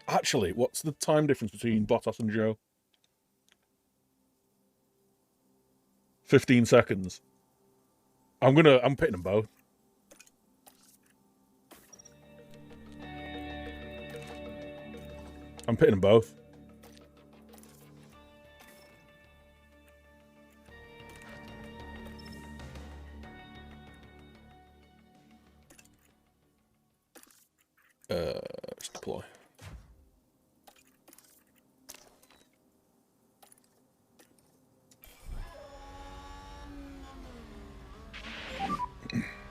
Actually, what's the time difference between Bottas and Joe? 15 seconds. I'm pitting them both. I'm pitting them both. Let's deploy.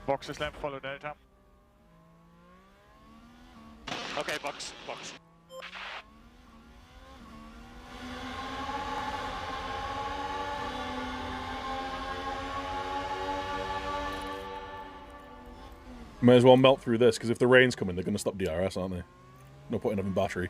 Boxes left, follow data. Okay, box. May as well melt through this, because if the rain's coming, they're going to stop DRS, aren't they? No point in having battery.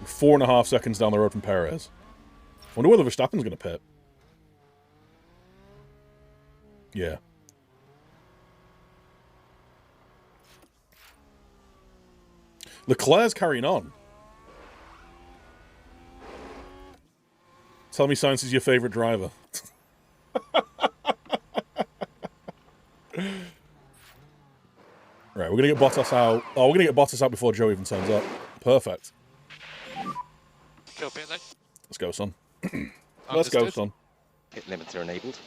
We're 4.5 seconds down the road from Perez. Wonder whether Verstappen's going to pit. Yeah. Leclerc's carrying on. Tell me Sainz is your favourite driver. Right, we're going to get Bottas out. Oh, we're going to get Bottas out before Joe even turns up. Perfect. Go pit lane. Let's go, son. Let's go, son. Pit limiter enabled.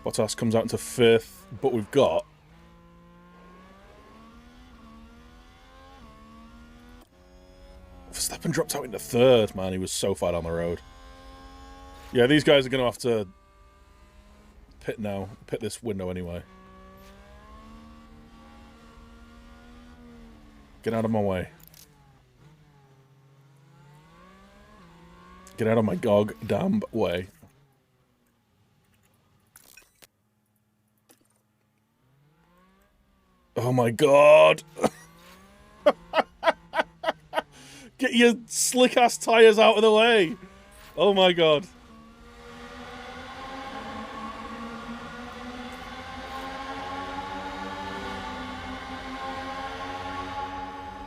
Bottas comes out into 5th, but we've got... Verstappen dropped out into 3rd, man. He was so far down the road. Yeah, these guys are going to have to pit now. Pit this window anyway. Get out of my way. Get out of my gog damn way. Oh my god! Get your slick-ass tyres out of the way! Oh my god.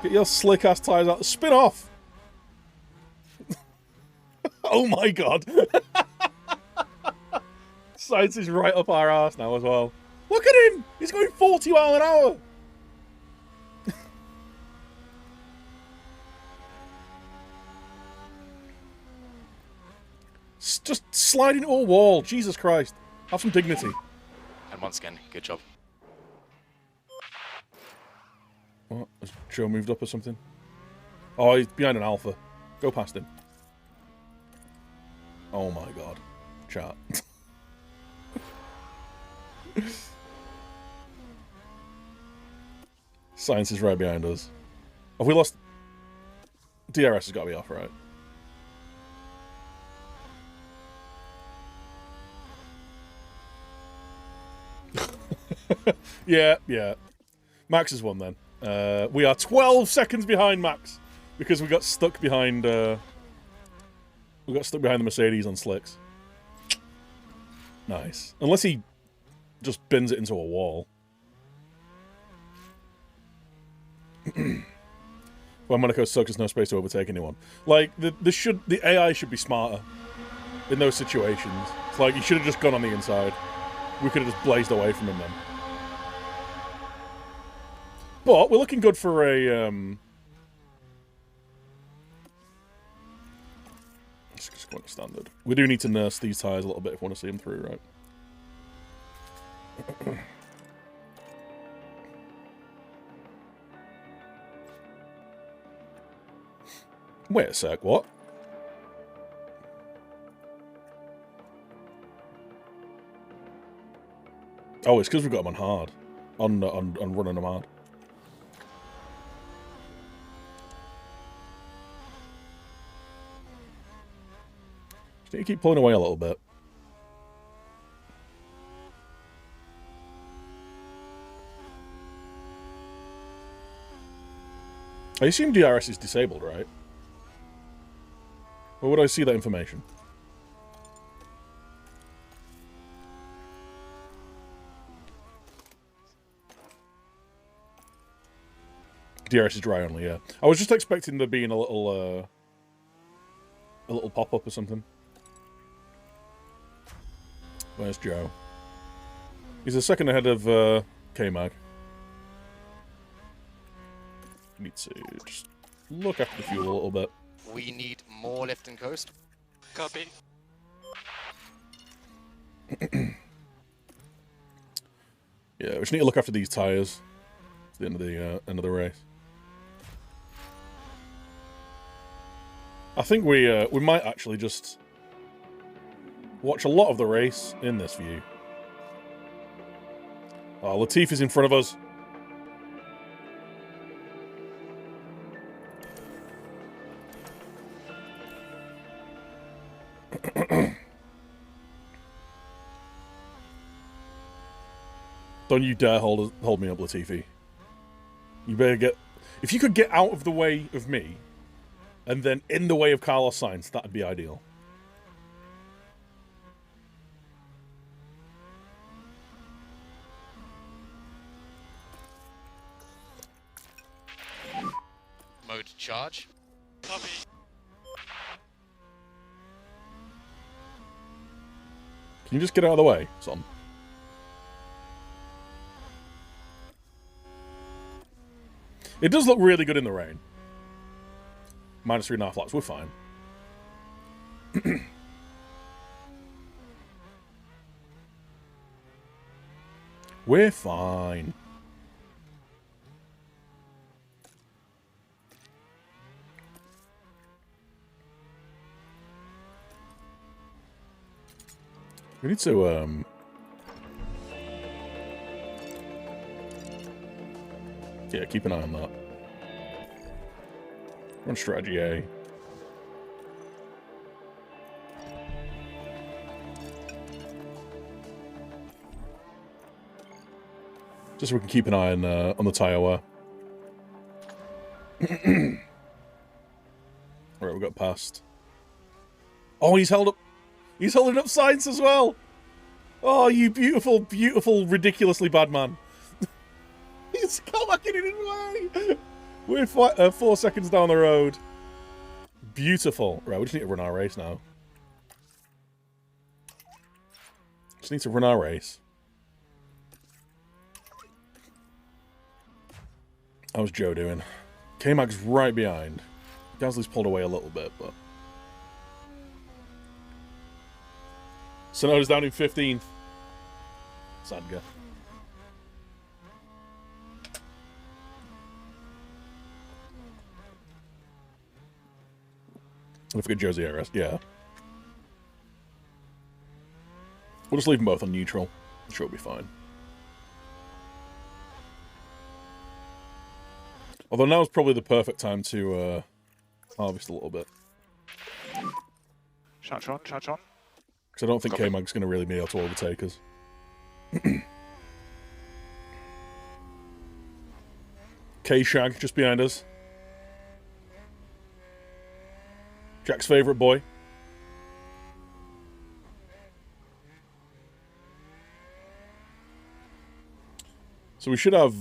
Get your slick-ass tyres out. Spin off! Oh my god. Sainz is right up our arse now as well. Look at him! He's going 40 miles an hour! Just slide into a wall. Jesus Christ. Have some dignity. And once again, good job. What? Has Joe moved up or something? Oh, he's behind an Alpha. Go past him. Oh my god. Chat. Science is right behind us. Have we lost... DRS has got to be off, right? Yeah. Max has won then. We are 12 seconds behind Max because we got stuck behind. We got stuck behind the Mercedes on slicks. Nice. Unless he just bins it into a wall. Well, Monaco sucks. There's no space to overtake anyone. Like the AI should be smarter in those situations. It's like he should have just gone on the inside. We could have just blazed away from him then. But we're looking good for a It's just quite standard. We do need to nurse these tyres a little bit if we want to see them through, right? Wait a sec, what? Oh, it's because we've got them on hard. On running them hard. Just need to keep pulling away a little bit. I assume DRS is disabled, right? Where would I see that information? DRS is dry only, yeah. I was just expecting there being a little pop-up or something. Where's Joe? He's a second ahead of K-Mag. Need to just look after the fuel a little bit. We need more left and coast. Copy. Yeah, we just need to look after these tyres. It's the end of the race. I think we might actually just watch a lot of the race in this view. Oh, Latifi's in front of us. Don't you dare hold me up, Latifi. You better get... If you could get out of the way of me, and then in the way of Carlos Sainz, that'd be ideal. Mode charge. Copy. Can you just get out of the way, son? It does look really good in the rain. Minus 3.5 laps, we're fine. We're fine. We need to, yeah, keep an eye on that. Run strategy A. Just so we can keep an eye on the tyre wear. Alright, we got past. Oh, he's held up. He's holding up signs as well. Oh, you beautiful, beautiful, ridiculously bad man. He's come back in his way. We're 4 seconds down the road. Beautiful. Right, we just need to run our race now. Just need to run our race. How's Joe doing? K-Mag's right behind. Gasly's pulled away a little bit, but... Sonoda's down in 15th. Sad guy. Don't forget Josie Ares. Yeah. We'll just leave them both on neutral. I'm sure it'll be fine. Although now's probably the perfect time to harvest a little bit. Charge on, charge on. Because I don't think K-Mag's going to really be able to overtake us. K-Shag just behind us. Jack's favourite boy. So we should have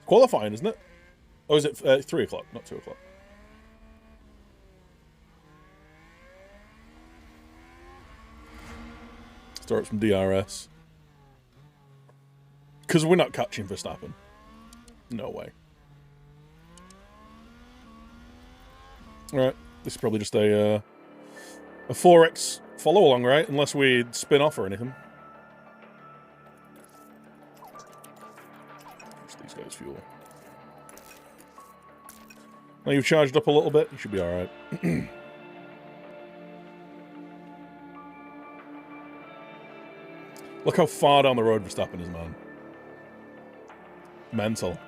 qualifying, isn't it? Oh, is it 3 o'clock, not 2 o'clock? Starts from DRS. Because we're not catching Verstappen. No way. Alright. This is probably just a 4x follow along, right? Unless we spin off or anything. Just these guys fuel. Now you've charged up a little bit, you should be alright. Look how far down the road Verstappen is, man. Mental.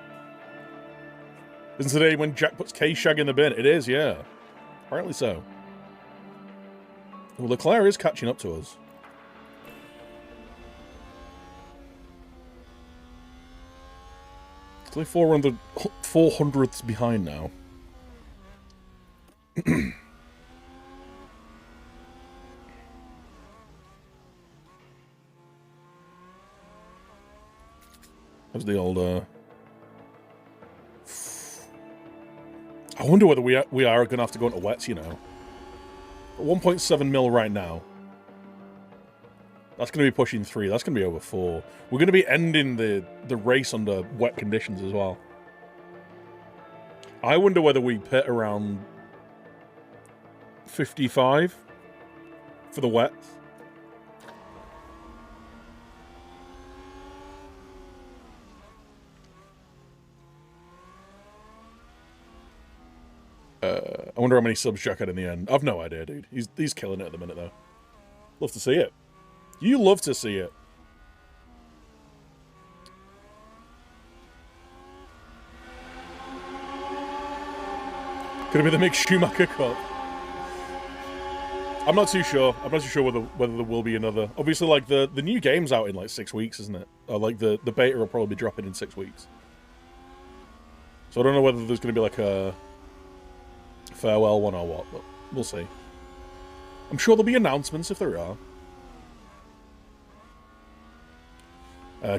Isn't today when Jack puts K-Shag in the bin? It is, yeah. Apparently so. Well, Leclerc is catching up to us. It's only 400ths behind now. That's the old, I wonder whether we are going to have to go into wets, you know. 1.7 mil right now. That's going to be pushing 3. That's going to be over 4. We're going to be ending the race under wet conditions as well. I wonder whether we pit around 55 for the wets. I wonder how many subs Jack had in the end. I've no idea, dude. He's killing it at the minute, though. Love to see it. You love to see it. Could it be the Mick Schumacher Cup? I'm not too sure. I'm not too sure whether there will be another. Obviously, like, the new game's out in, like, 6 weeks, isn't it? Or, like, the beta will probably be dropping in 6 weeks. So I don't know whether there's going to be, like, a farewell one or what, but we'll see. I'm sure there'll be announcements if there are.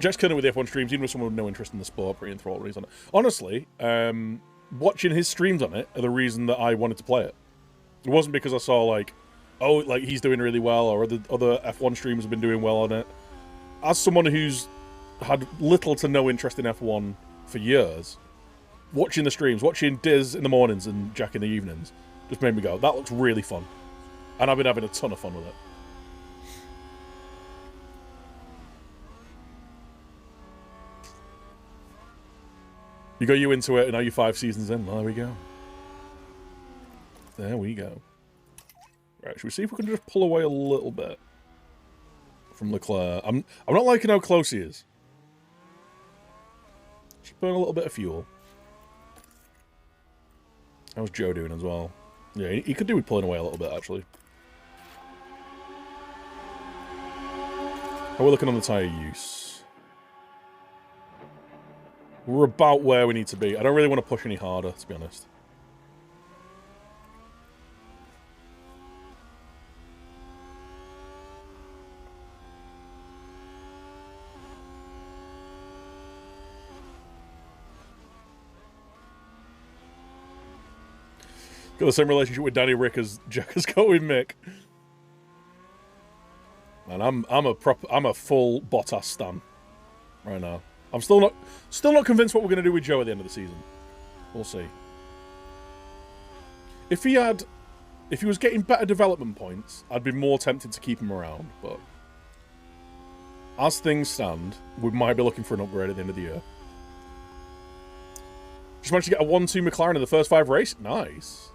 Jack's killing it with the F1 streams, even with someone with no interest in the sport, pretty enthralled reason. Honestly, watching his streams on it are the reason that I wanted to play it. It wasn't because I saw, like, oh, like, he's doing really well, or other F1 streamers have been doing well on it. As someone who's had little to no interest in F1 for years, watching the streams, watching Diz in the mornings and Jack in the evenings, just made me go, that looks really fun. And I've been having a ton of fun with it. You got you into it, and now you're 5 seasons in. Well, there we go. There we go. Right, should we see if we can just pull away a little bit from Leclerc? I'm not liking how close he is. Just burn a little bit of fuel. How's Joe doing as well? Yeah, he could do with pulling away a little bit, actually. How are we looking on the tyre use? We're about where we need to be. I don't really want to push any harder, to be honest. Got the same relationship with Danny Rick as Jack has got with Mick. Man, I'm a full Bottas stan right now. I'm still not convinced what we're going to do with Joe at the end of the season. We'll see. If he was getting better development points, I'd be more tempted to keep him around, but as things stand, we might be looking for an upgrade at the end of the year. Just managed to get a 1-2 McLaren in the first 5 races. Nice.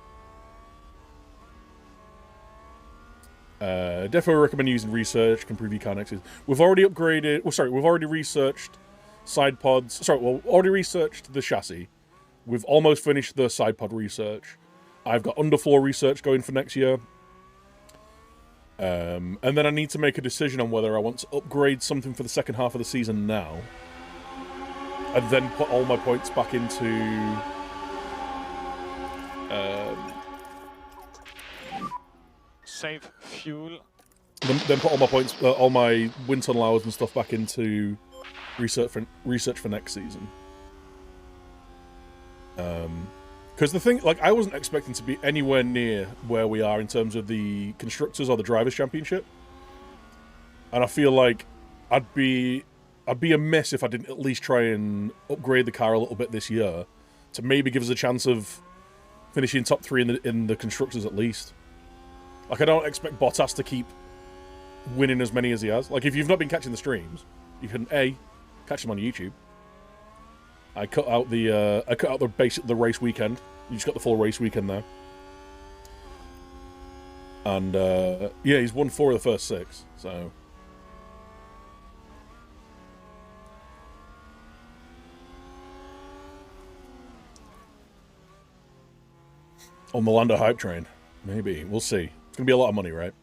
Definitely recommend using research, can improve your car next year. We've already upgraded, we've already researched side pods. Already researched the chassis. We've almost finished the side pod research. I've got underfloor research going for next year. And then I need to make a decision on whether I want to upgrade something for the second half of the season now. And then put all my points back into... Save fuel. Then put all my points, all my wind tunnel hours and stuff back into research for next season. Because the thing, like, I wasn't expecting to be anywhere near where we are in terms of the Constructors or the Drivers' Championship. And I feel like I'd be amiss if I didn't at least try and upgrade the car a little bit this year to maybe give us a chance of finishing top 3 in the constructors at least. Like, I don't expect Bottas to keep winning as many as he has. Like, if you've not been catching the streams, you can A, catch them on YouTube. I cut out the race weekend. You just got the full race weekend there. And yeah, he's won 4 of the first 6. So on the Lando hype train, maybe we'll see. It's gonna be a lot of money, right?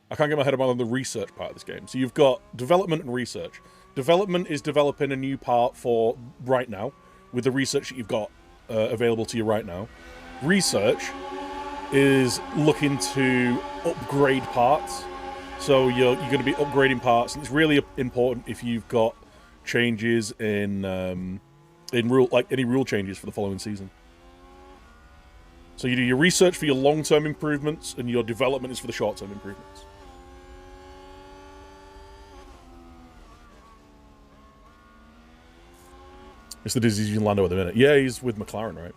I can't get my head around the research part of this game. So you've got development and research. Development is developing a new part for right now with the research that you've got available to you right now. Research is looking to upgrade parts. So you're going to be upgrading parts, and it's really important if you've got changes in rule, like any rule changes for the following season. So you do your research for your long-term improvements, and your development is for the short-term improvements. It's the disease in Lando at the minute. Yeah, he's with McLaren, right?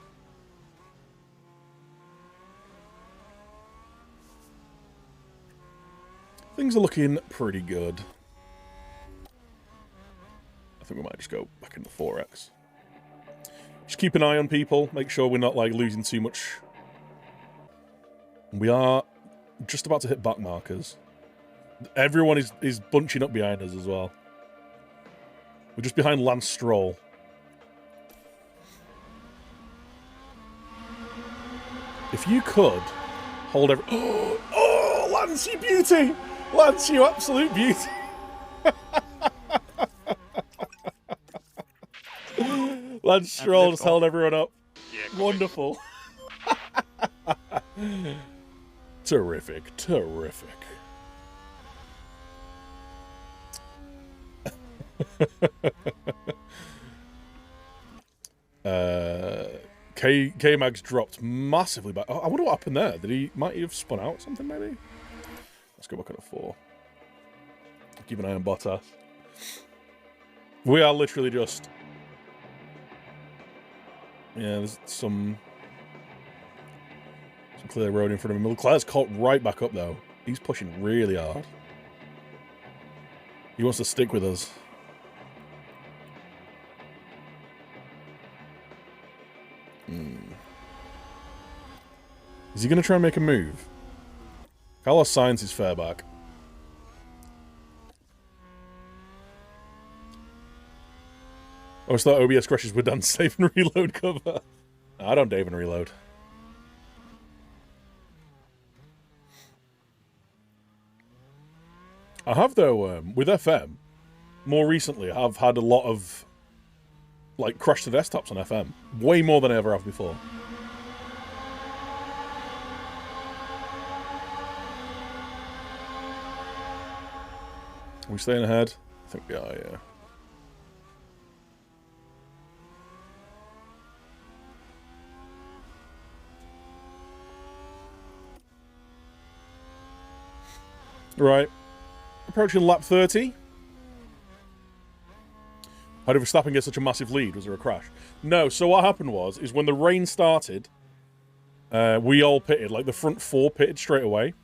Things are looking pretty good. I think we might just go back into 4X. Just keep an eye on people. Make sure we're not, like, losing too much. We are just about to hit back markers. Everyone is bunching up behind us as well. We're just behind Lance Stroll. If you could hold every... Oh, Lance, you beauty! Lance, you absolute beauty! Lance Stroll just held everyone up. Yeah, Wonderful. Terrific, terrific. K-Mag's dropped massively back. I wonder what happened there. Might he have spun out something, maybe? Let's go back on a 4. Keep an eye on Bottas. We are literally just... Yeah, there's some clear road in front of him. Leclerc's caught right back up, though. He's pushing really hard. He wants to stick with us. Is he going to try and make a move? Carlos Sainz is fair back. I always thought OBS crashes were done save and reload cover. I don't Dave and reload. I have, though, with FM, more recently, I've had a lot of, like, crash to desktops on FM. Way more than I ever have before. Are we staying ahead? I think we are, yeah. Right. Approaching lap 30. How did Verstappen get such a massive lead? Was there a crash? No, so what happened is when the rain started, we all pitted. Like, the front 4 pitted straight away.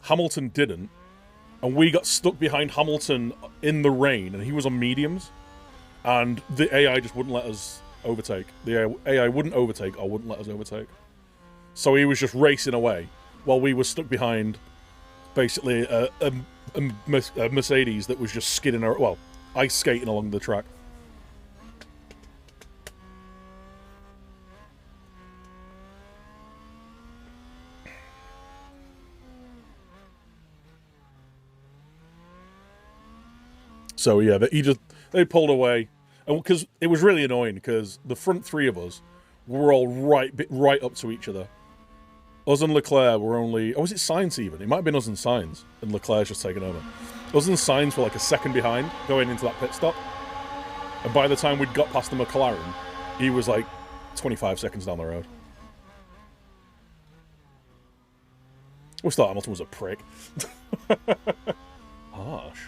Hamilton didn't. And we got stuck behind Hamilton in the rain, and he was on mediums. And the AI just wouldn't let us overtake. The AI wouldn't overtake or wouldn't let us overtake. So he was just racing away while we were stuck behind, basically, a Mercedes that was just skidding, well, ice skating along the track. So yeah, they pulled away, and because it was really annoying because the front 3 of us were all right up to each other. Us and Leclerc were only... Oh, was it Sainz even? It might have been us and Sainz, and Leclerc's just taken over. Us and Sainz were like a second behind going into that pit stop. And by the time we'd got past the McLaren, he was like 25 seconds down the road. We thought Hamilton was a prick. Harsh.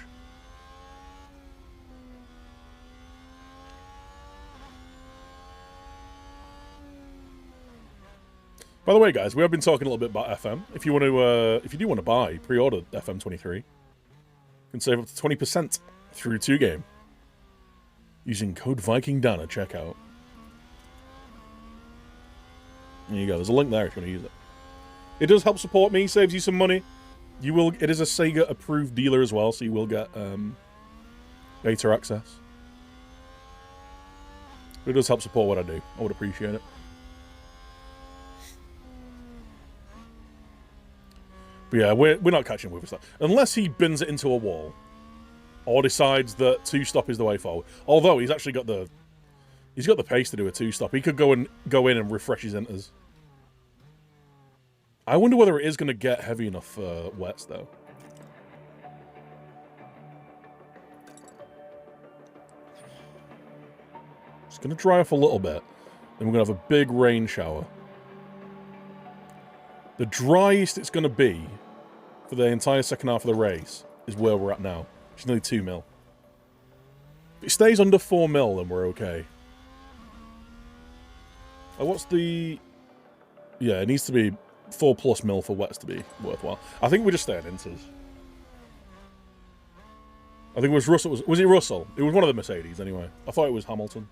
By the way, guys, we have been talking a little bit about FM. If you want to, if you do want to buy, pre-order FM23, you can save up to 20% through 2Game using code VikingDan at checkout. There you go. There's a link there if you want to use it. It does help support me, saves you some money. You will. It is a Sega approved dealer as well, so you will get beta access. But it does help support what I do. I would appreciate it. But yeah, we're not catching with us unless he bins it into a wall, or decides that 2-stop is the way forward. Although he's actually got the pace to do a 2-stop. He could go in and refresh his enters. I wonder whether it is going to get heavy enough for wets though. It's going to dry off a little bit, then we're going to have a big rain shower. The driest it's going to be for the entire second half of the race is where we're at now. It's nearly 2 mil. If it stays under 4 mil, then we're okay. Oh, what's the... Yeah, it needs to be 4+ mil for wets to be worthwhile. I think we're just staying inters. I think it was Russell. Was it Russell? It was one of the Mercedes, anyway. I thought it was Hamilton.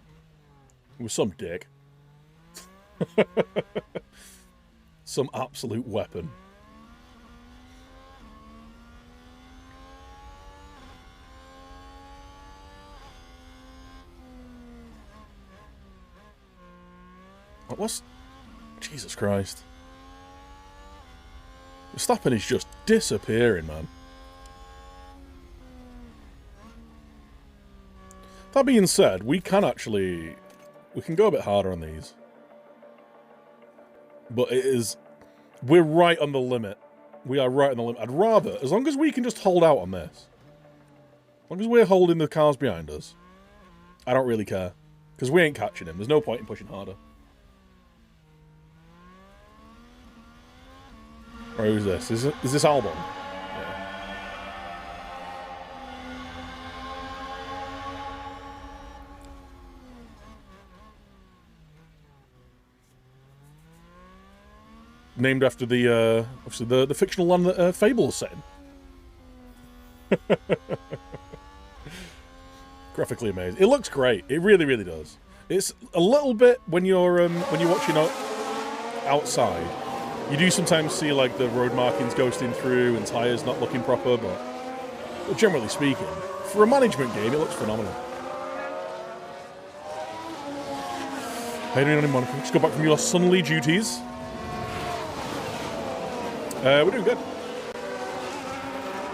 It was some dick. Some absolute weapon. What's... Jesus Christ. Verstappen is just disappearing, man. That being said, we can actually... We can go a bit harder on these. But it is... We're right on the limit. We are right on the limit. I'd rather, as long as we can just hold out on this. As long as we're holding the cars behind us. I don't really care. Because we ain't catching him. There's no point in pushing harder. Or who's this? Is this Albon? Yeah. Named after the obviously the fictional land that Fable is set in. Graphically amazing. It looks great. It really, really does. It's a little bit when you're watching outside. You do sometimes see like the road markings ghosting through and tyres not looking proper, but generally speaking, for a management game, it looks phenomenal. How are you doing in Monaco? Just got back from your sunly duties. We're doing good.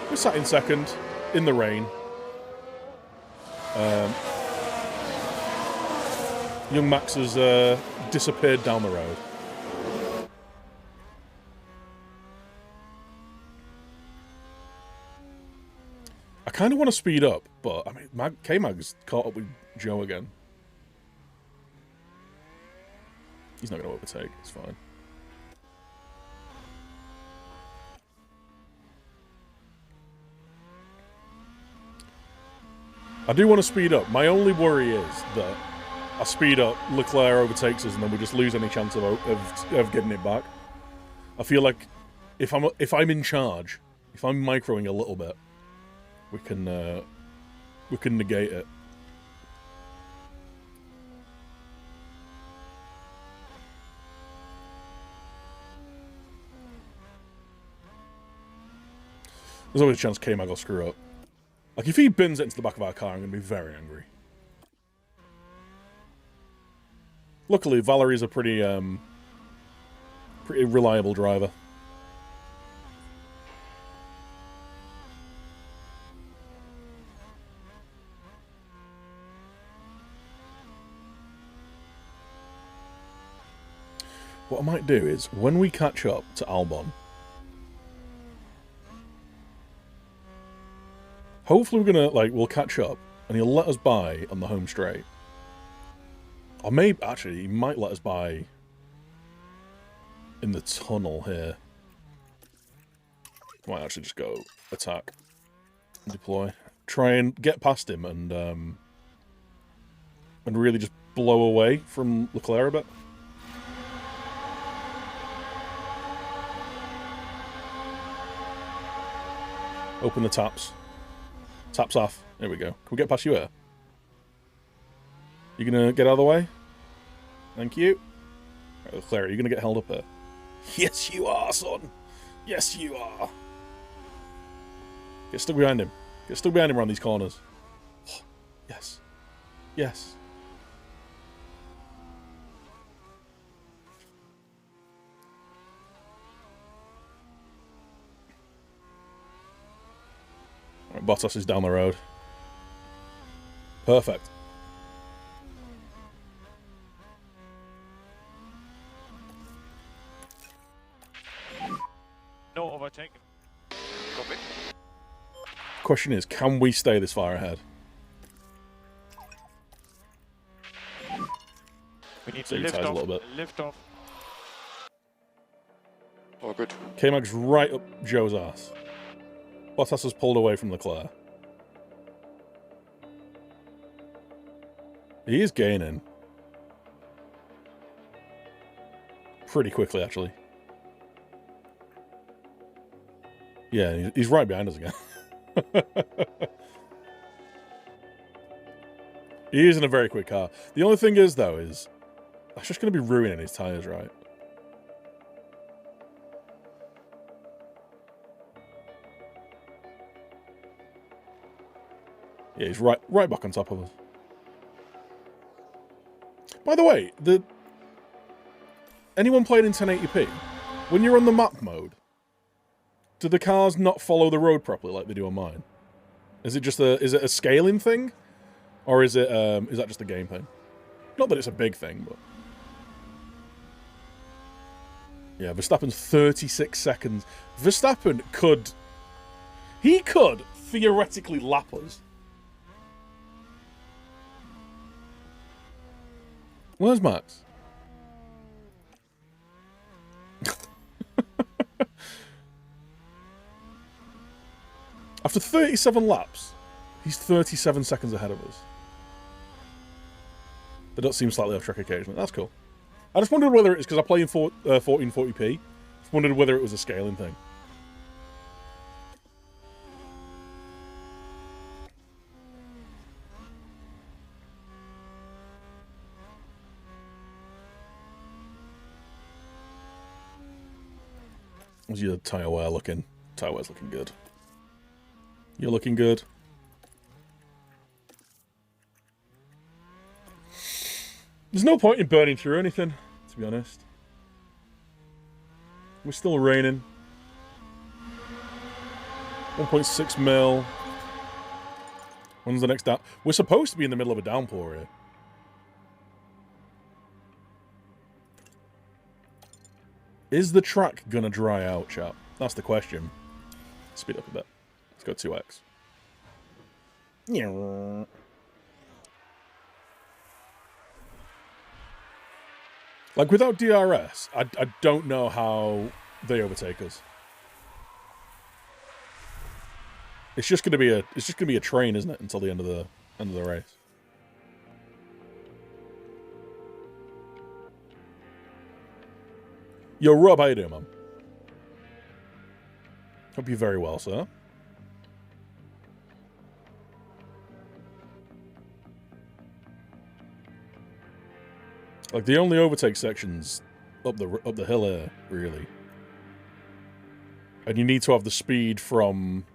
We're sat in second, in the rain. Young Max has disappeared down the road. I kind of want to speed up, but I mean, K-Mag's caught up with Joe again. He's not going to overtake. It's fine. I do want to speed up. My only worry is that I speed up, Leclerc overtakes us, and then we just lose any chance of getting it back. I feel like if I'm in charge, if I'm microing a little bit, we can negate it. There's always a chance K-Mag will screw up. Like, if he bins it into the back of our car, I'm going to be very angry. Luckily, Valerie's a pretty reliable driver. What I might do is, when we catch up to Albon, hopefully we're gonna, like, we'll catch up, and he'll let us by on the home straight. Or maybe, actually, he might let us by in the tunnel here. Might actually just go attack, deploy, try and get past him, and really just blow away from Leclerc a bit. Open the taps. Taps off. There we go. Can we get past you here? You gonna get out of the way? Thank you. Right, Claire, are you gonna get held up here? Yes, you are, son. Yes, you are. Get stuck behind him. Get stuck behind him around these corners. Yes. Yes. Right, Bottas is down the road. Perfect. No overtake. Copy. Question is, can we stay this far ahead? We need So to you lift ties a off. little bit. Lift off. Oh, good. K-Mag's right up Joe's ass. Bottas has pulled away from Leclerc. He is gaining. Pretty quickly, actually. Yeah, he's right behind us again. He is in a very quick car. The only thing is, though, is that's just going to be ruining his tyres, right? Yeah, he's right back on top of us. By the way, anyone playing in 1080p, when you're on the map mode, do the cars not follow the road properly like they do on mine? Is it just is it a scaling thing, or is that just a game thing? Not that it's a big thing, but yeah, Verstappen's 36 seconds. Verstappen could theoretically lap us. Where's Max? After 37 laps, he's 37 seconds ahead of us. They don't seem slightly off track occasionally. That's cool. I just wondered whether it's because I play in 1440p. Just wondered whether it was a scaling thing. How's your tyre wear looking? Tyre wear's looking good. You're looking good. There's no point in burning through anything, to be honest. We're still raining. 1.6 mil. When's the next down? We're supposed to be in the middle of a downpour here. Is the track gonna dry out, chap? That's the question. Speed up a bit. Let's go 2x. Like, without DRS, I don't know how they overtake us. It's just gonna be a train, isn't it, until the end of the race. Yo, Rob, how you doing, man? Hope you're very well, sir. Like, the only overtake sections up the hill here, really. And you need to have the speed from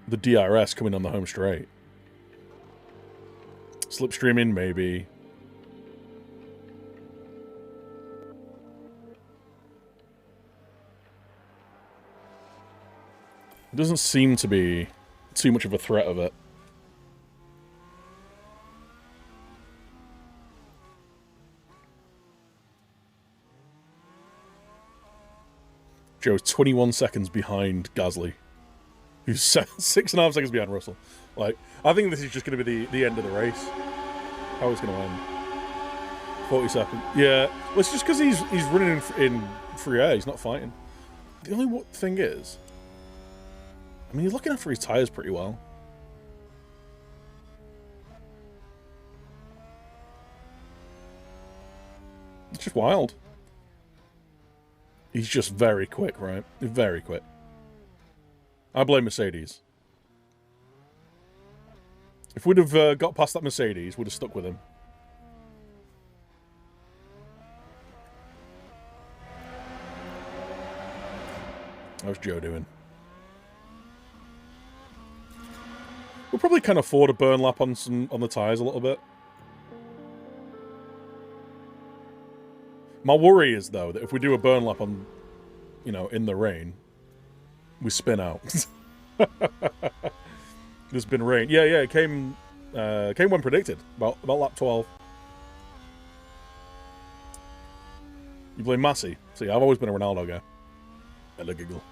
the DRS coming on the home straight. Slipstreaming, maybe. It doesn't seem to be too much of a threat of it. Joe's 21 seconds behind Gasly, who's 6.5 seconds behind Russell. Like, I think this is just going to be the end of the race. How it's going to end. 40 seconds. Yeah, well, it's just because he's running in free air. He's not fighting. The only thing is, I mean, he's looking after his tyres pretty well. It's just wild. He's just very quick, right? Very quick. I blame Mercedes. If we'd have got past that Mercedes, we'd have stuck with him. How's Joe doing? We'll probably can afford a burn lap on the tyres a little bit. My worry is, though, that if we do a burn lap on, you know, in the rain, we spin out. There's been rain. Yeah, it came when predicted. About lap 12. You blame Massey. See, I've always been a Ronaldo guy. Hello, giggle.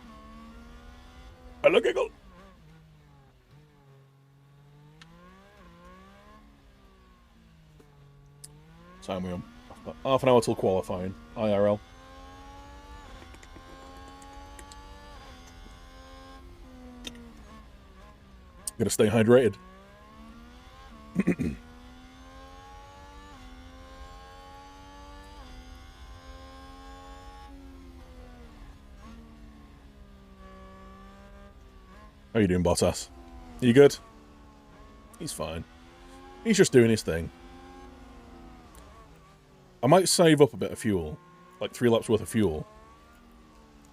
Hello, giggle. Time we on. Half an hour till qualifying. IRL. Gotta stay hydrated. How you doing, Bottas? Are you good? He's fine. He's just doing his thing. I might save up a bit of fuel, like 3 laps worth of fuel,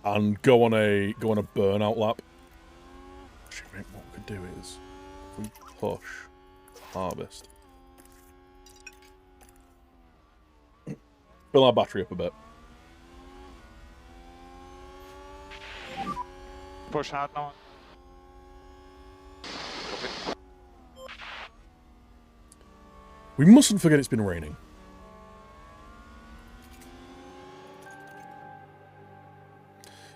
and go on a burnout lap. Actually, mate, what we could do is if we push harvest, fill our battery up a bit. Push hard now. We mustn't forget it's been raining.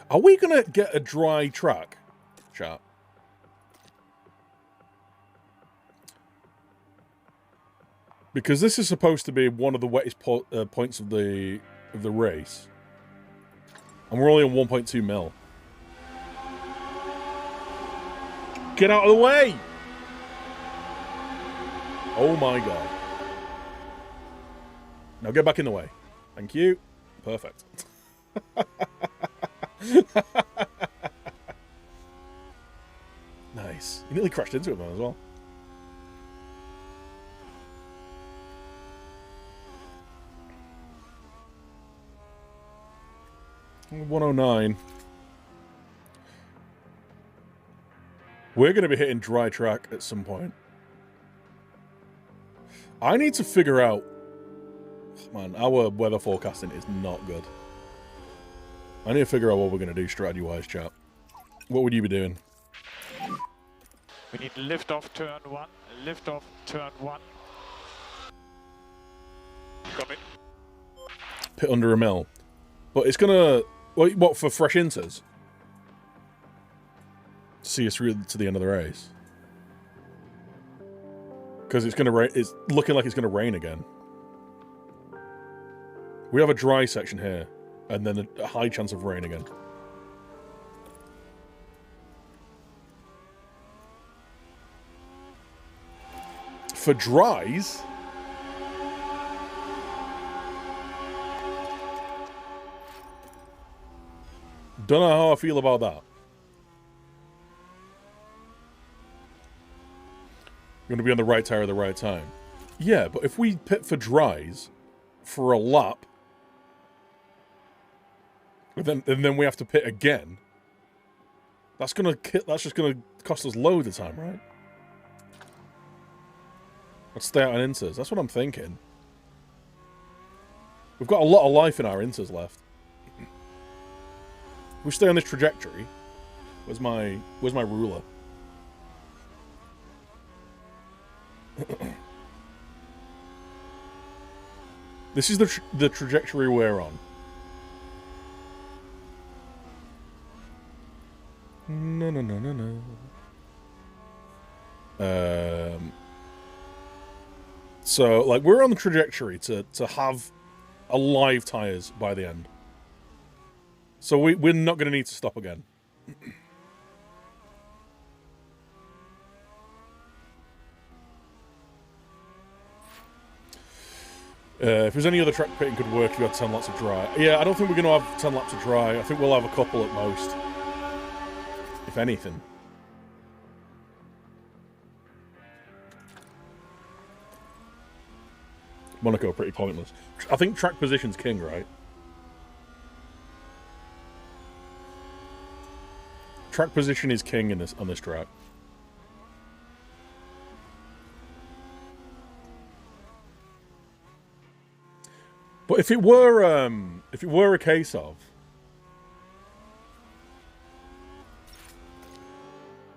Are we going to get a dry track, chat? Because this is supposed to be one of the wettest points of the race. And we're only on 1.2 mil. Get out of the way! Oh my god. Now get back in the way. Thank you. Perfect. Nice. You nearly crashed into it, man, as well. $109. We're going to be hitting dry track at some point. I need to figure out... Man, our weather forecasting is not good. I need to figure out what we're going to do strategy-wise, chat. What would you be doing? We need lift off turn 1, lift off turn 1. Got it. Pit under a mil. But it's going to... What, for fresh inters? See us through to the end of the race. Because it's going to rain. It's looking like it's going to rain again. We have a dry section here. And then a high chance of rain again. For dries... Don't know how I feel about that. You're going to be on the right tire at the right time. Yeah, but if we pit for dries for a lap... And then we have to pit again. That's just gonna cost us loads of time, right? Let's stay out on inters. That's what I'm thinking. We've got a lot of life in our inters left. If we stay on this trajectory. Where's my ruler? This is the trajectory we're on. No. So, like, we're on the trajectory to have alive tyres by the end. So we're not going to need to stop again. If there's any other track pitting could work, you had 10 laps of dry. Yeah, I don't think we're going to have 10 laps of dry. I think we'll have a couple at most. If anything. Monaco pretty pointless. I think track position's king, right? Track position is king on this track. But if it were a case of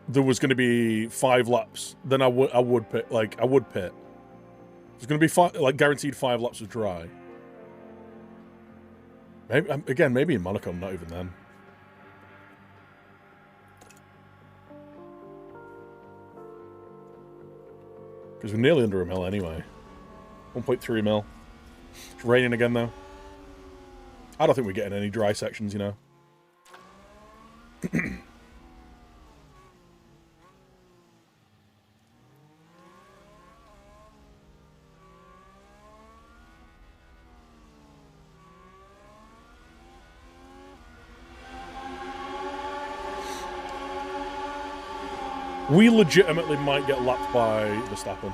there was going to be 5 laps, then I would pit. Like I would pit. There's going to be guaranteed 5 laps of dry. Maybe again, maybe in Monaco, not even then. Because we're nearly under a mil anyway. 1.3 mil. It's raining again though. I don't think we're getting any dry sections, you know. We legitimately might get lapped by Verstappen.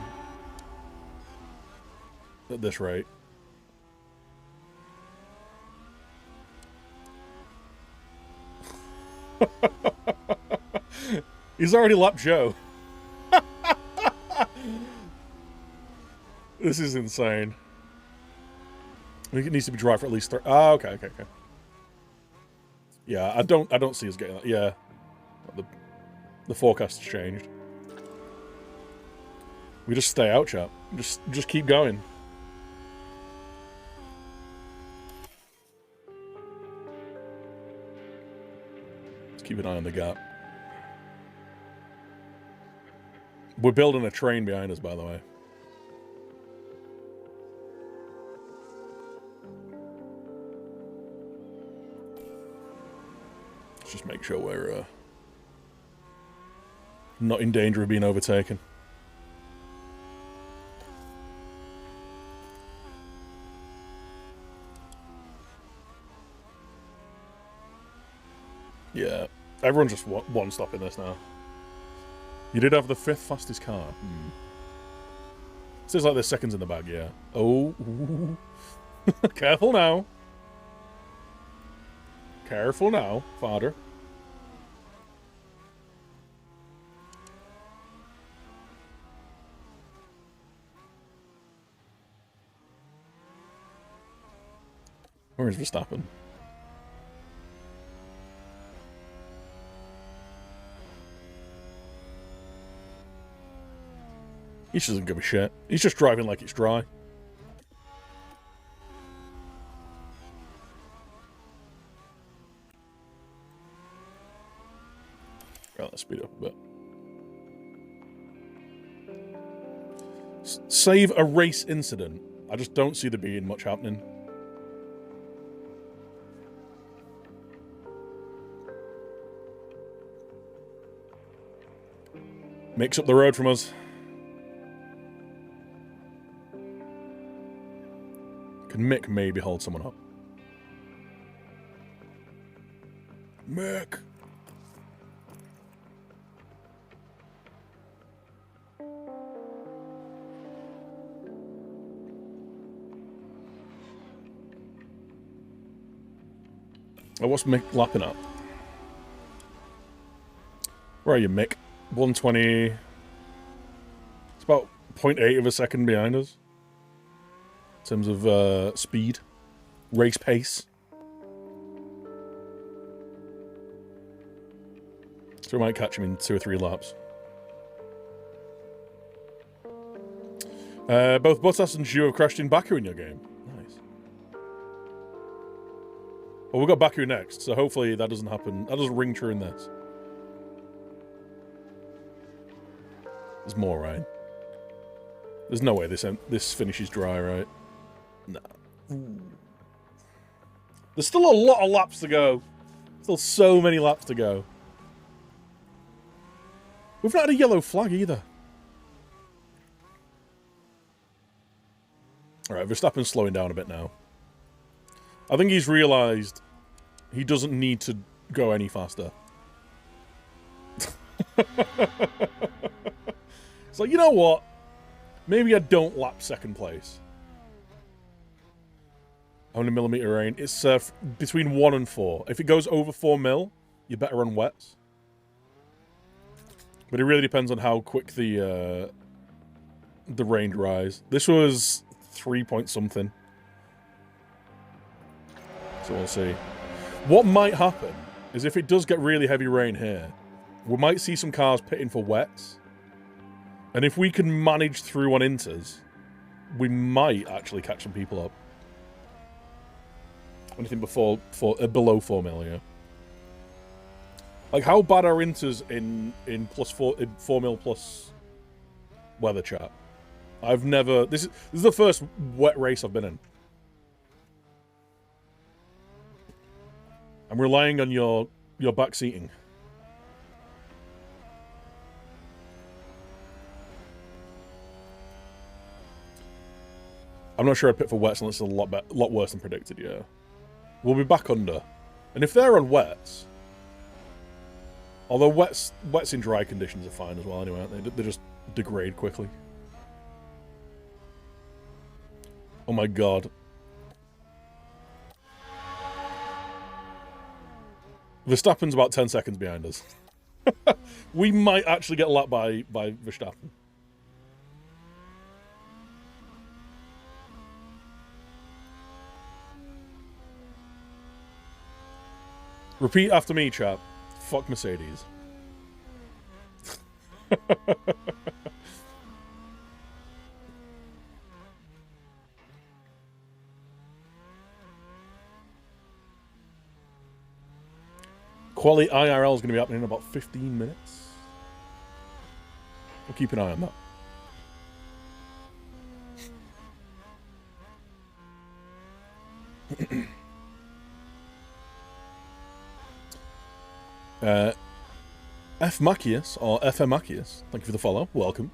At this rate. He's already lapped Joe. This is insane. I think it needs to be dry for at least 3. Ah, okay. Yeah, I don't see us getting that. Yeah. The forecast has changed. We just stay out, chap. Just keep going. Let's keep an eye on the gap. We're building a train behind us, by the way. Let's just make sure we're not in danger of being overtaken. Yeah, everyone's just one stop in this now. You did have the 5th fastest car. Seems like there's seconds in the bag, yeah. Oh, careful now. Careful now, father. Where is Verstappen? He just doesn't give a shit. He's just driving like it's dry. Right, let's speed up a bit. Save a race incident. I just don't see there being much happening. Mix up the road from us. Can Mick maybe hold someone up? Mick! Oh, what's Mick lapping up? Where are you, Mick? 120. It's about 0.8 of a second behind us. In terms of speed. Race pace. So we might catch him in 2 or 3 laps. Both Bottas and Zhou have crashed in Baku in your game. Nice. Well, we've got Baku next, so hopefully that doesn't happen. That doesn't ring true in this. There's more, right? There's no way this finishes dry, right? No. There's still a lot of laps to go. Still so many laps to go. We've not had a yellow flag either. Alright, Verstappen's slowing down a bit now. I think he's realised he doesn't need to go any faster. It's like, you know what? Maybe I don't lap 2nd place. How many millimeter rain? It's between 1 and 4. If it goes over 4 mil, you're better on wets. But it really depends on how quick the rain dries. This was 3 point something. So we'll see. What might happen is if it does get really heavy rain here, we might see some cars pitting for wets. And if we can manage through on inters, we might actually catch some people up. Anything below 4 mil, yeah. Like, how bad are inters in in 4 mil plus weather chat? I've never... This is the first wet race I've been in. I'm relying on your back seating. I'm not sure I'd pit for wets unless it's a lot worse than predicted, yeah. We'll be back under. And if they're on wets... Although wets in dry conditions are fine as well anyway, aren't they? They just degrade quickly. Oh my god. Verstappen's about 10 seconds behind us. We might actually get lapped by Verstappen. Repeat after me, chap. Fuck Mercedes. Quali IRL is going to be happening in about 15 minutes. We'll keep an eye on that. F. Macius, or FM Macius, thank you for the follow. Welcome.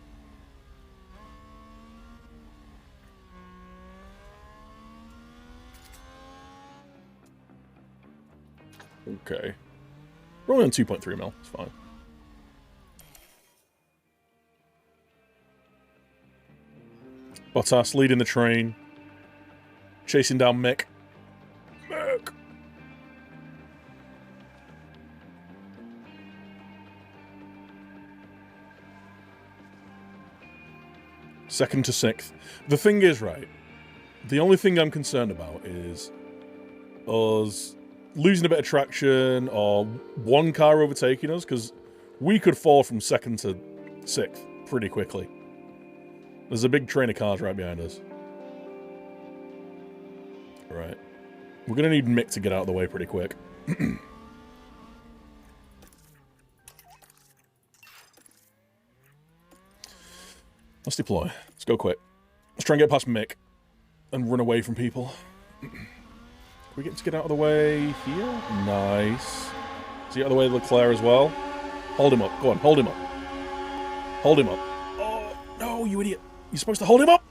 Okay. We're only on 2.3 mil. It's fine. Bottas leading the train. Chasing down Mick. Mick! Second to 6th. The thing is, right, the only thing I'm concerned about is us losing a bit of traction or one car overtaking us, because we could fall from 2nd to 6th pretty quickly. There's a big train of cars right behind us. Right. We're going to need Mick to get out of the way pretty quick. Let's deploy. Let's go quick. Let's try and get past Mick and run away from people. We get to get out of the way here? Nice. Is he out of the way of Leclerc as well? Hold him up. Go on, hold him up. Hold him up. Oh, no, you idiot. You're supposed to hold him up.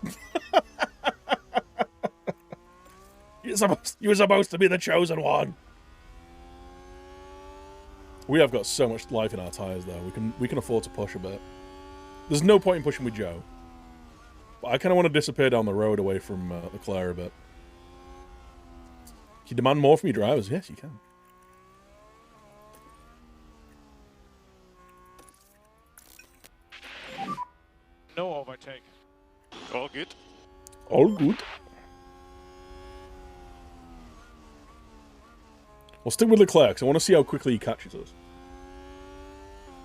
You were supposed to be the chosen one. We have got so much life in our tyres, though. We can afford to push a bit. There's no point in pushing with Joe. But I kind of want to disappear down the road away from Leclerc a bit. Can you demand more from your drivers? Yes, you can. No overtake. All good. All good. We'll stick with Leclerc, because I want to see how quickly he catches us.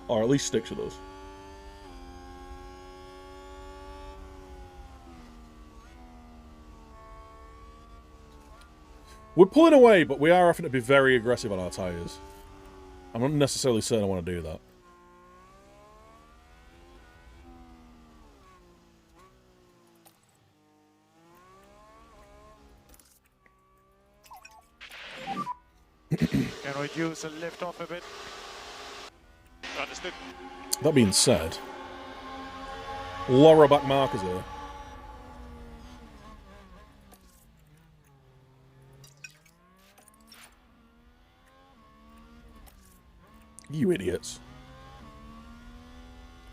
Or at least sticks with us. We're pulling away, but we are having to be very aggressive on our tyres. I'm not necessarily certain I want to do that. Can reduce and lift off a bit. Understood. That being said, Laura back markers here. You idiots.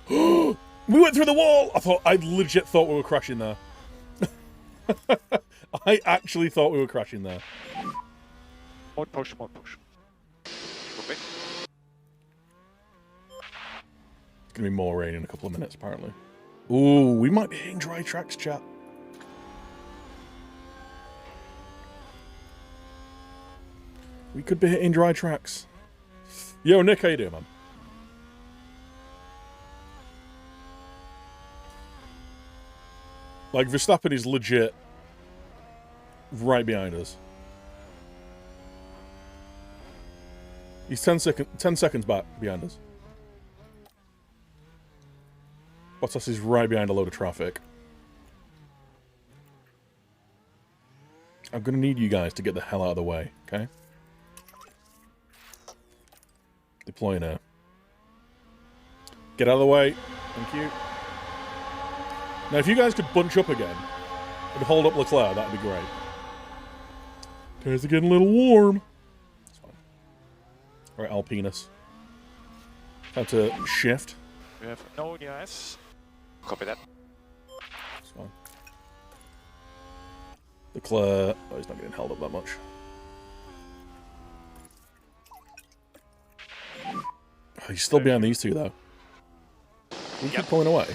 We went through the wall! I legit thought we were crashing there. I actually thought we were crashing there. Mode push, mode push. Copy. It's going to be more rain in a couple of minutes, apparently. Ooh, we might be hitting dry tracks, chat. We could be hitting dry tracks. Yo, Nick, how you doing, man? Like, Verstappen is legit right behind us. He's 10 seconds back behind us. Bottas is right behind a load of traffic. I'm going to need you guys to get the hell out of the way, okay? Deploy now. Get out of the way. Thank you. Now, if you guys could bunch up again and hold up Leclerc, that'd be great. Guys are getting a little warm. That's fine. Alright, Alpinus. Time to shift. We have no DRS. Copy that. That's fine. Leclerc. Oh, he's not getting held up that much. Oh, he's still behind these two, though. We keep pulling away.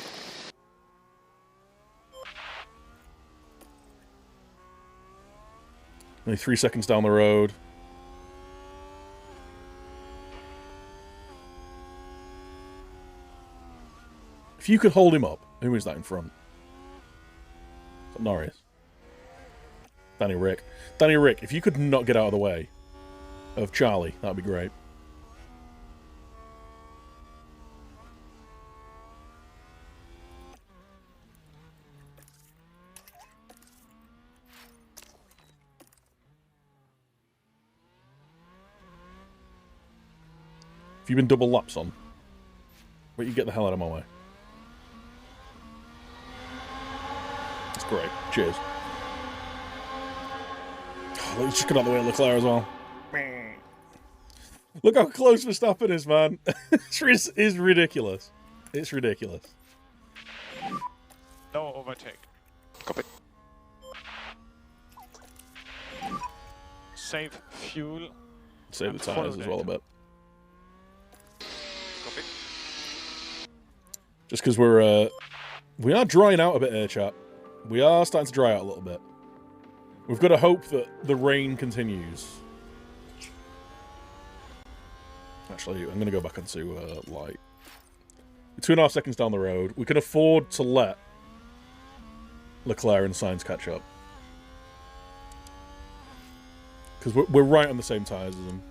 Only 3 seconds down the road. If you could hold him up, who is that in front? Is that Norris? Danny Rick. Danny Rick, if you could not get out of the way of Charlie, that'd be great. If you've been double laps on, but you get the hell out of my way. That's great. Cheers. Oh, let's just get out of the way of Leclerc as well. Look how close Verstappen is, man. It's ridiculous. It's ridiculous. No overtake. Copy. Save fuel. Save the tires as well a bit. Copy. Just because we are drying out a bit here, chat. We are starting to dry out a little bit. We've got to hope that the rain continues. Actually, I'm going to go back onto light. 2.5 seconds down the road. We can afford to let Leclerc and Sainz catch up. Because we're right on the same tyres as them.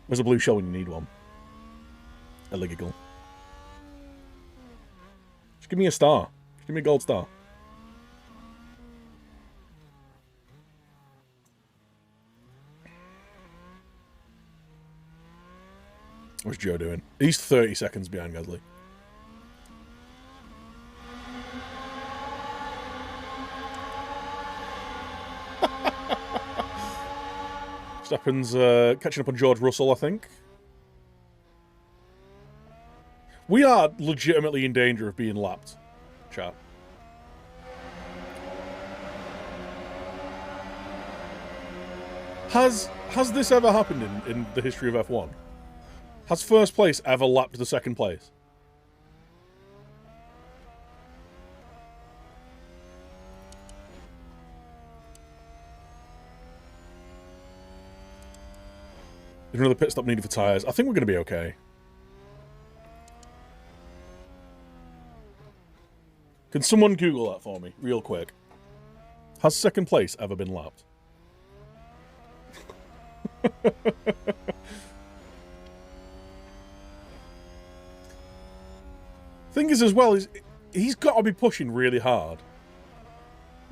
There's a blue shell when you need one. Illegal. Just give me a star. Just give me a gold star. What's Joe doing? He's 30 seconds behind Gasly. Verstappen's catching up on George Russell, I think. We are legitimately in danger of being lapped, chat. Has this ever happened in the history of F1? Has first place ever lapped the second place? There's another pit stop needed for tyres. I think we're going to be okay. Can someone Google that for me, real quick? Has second place ever been lapped? Thing is, as well, is he's got to be pushing really hard.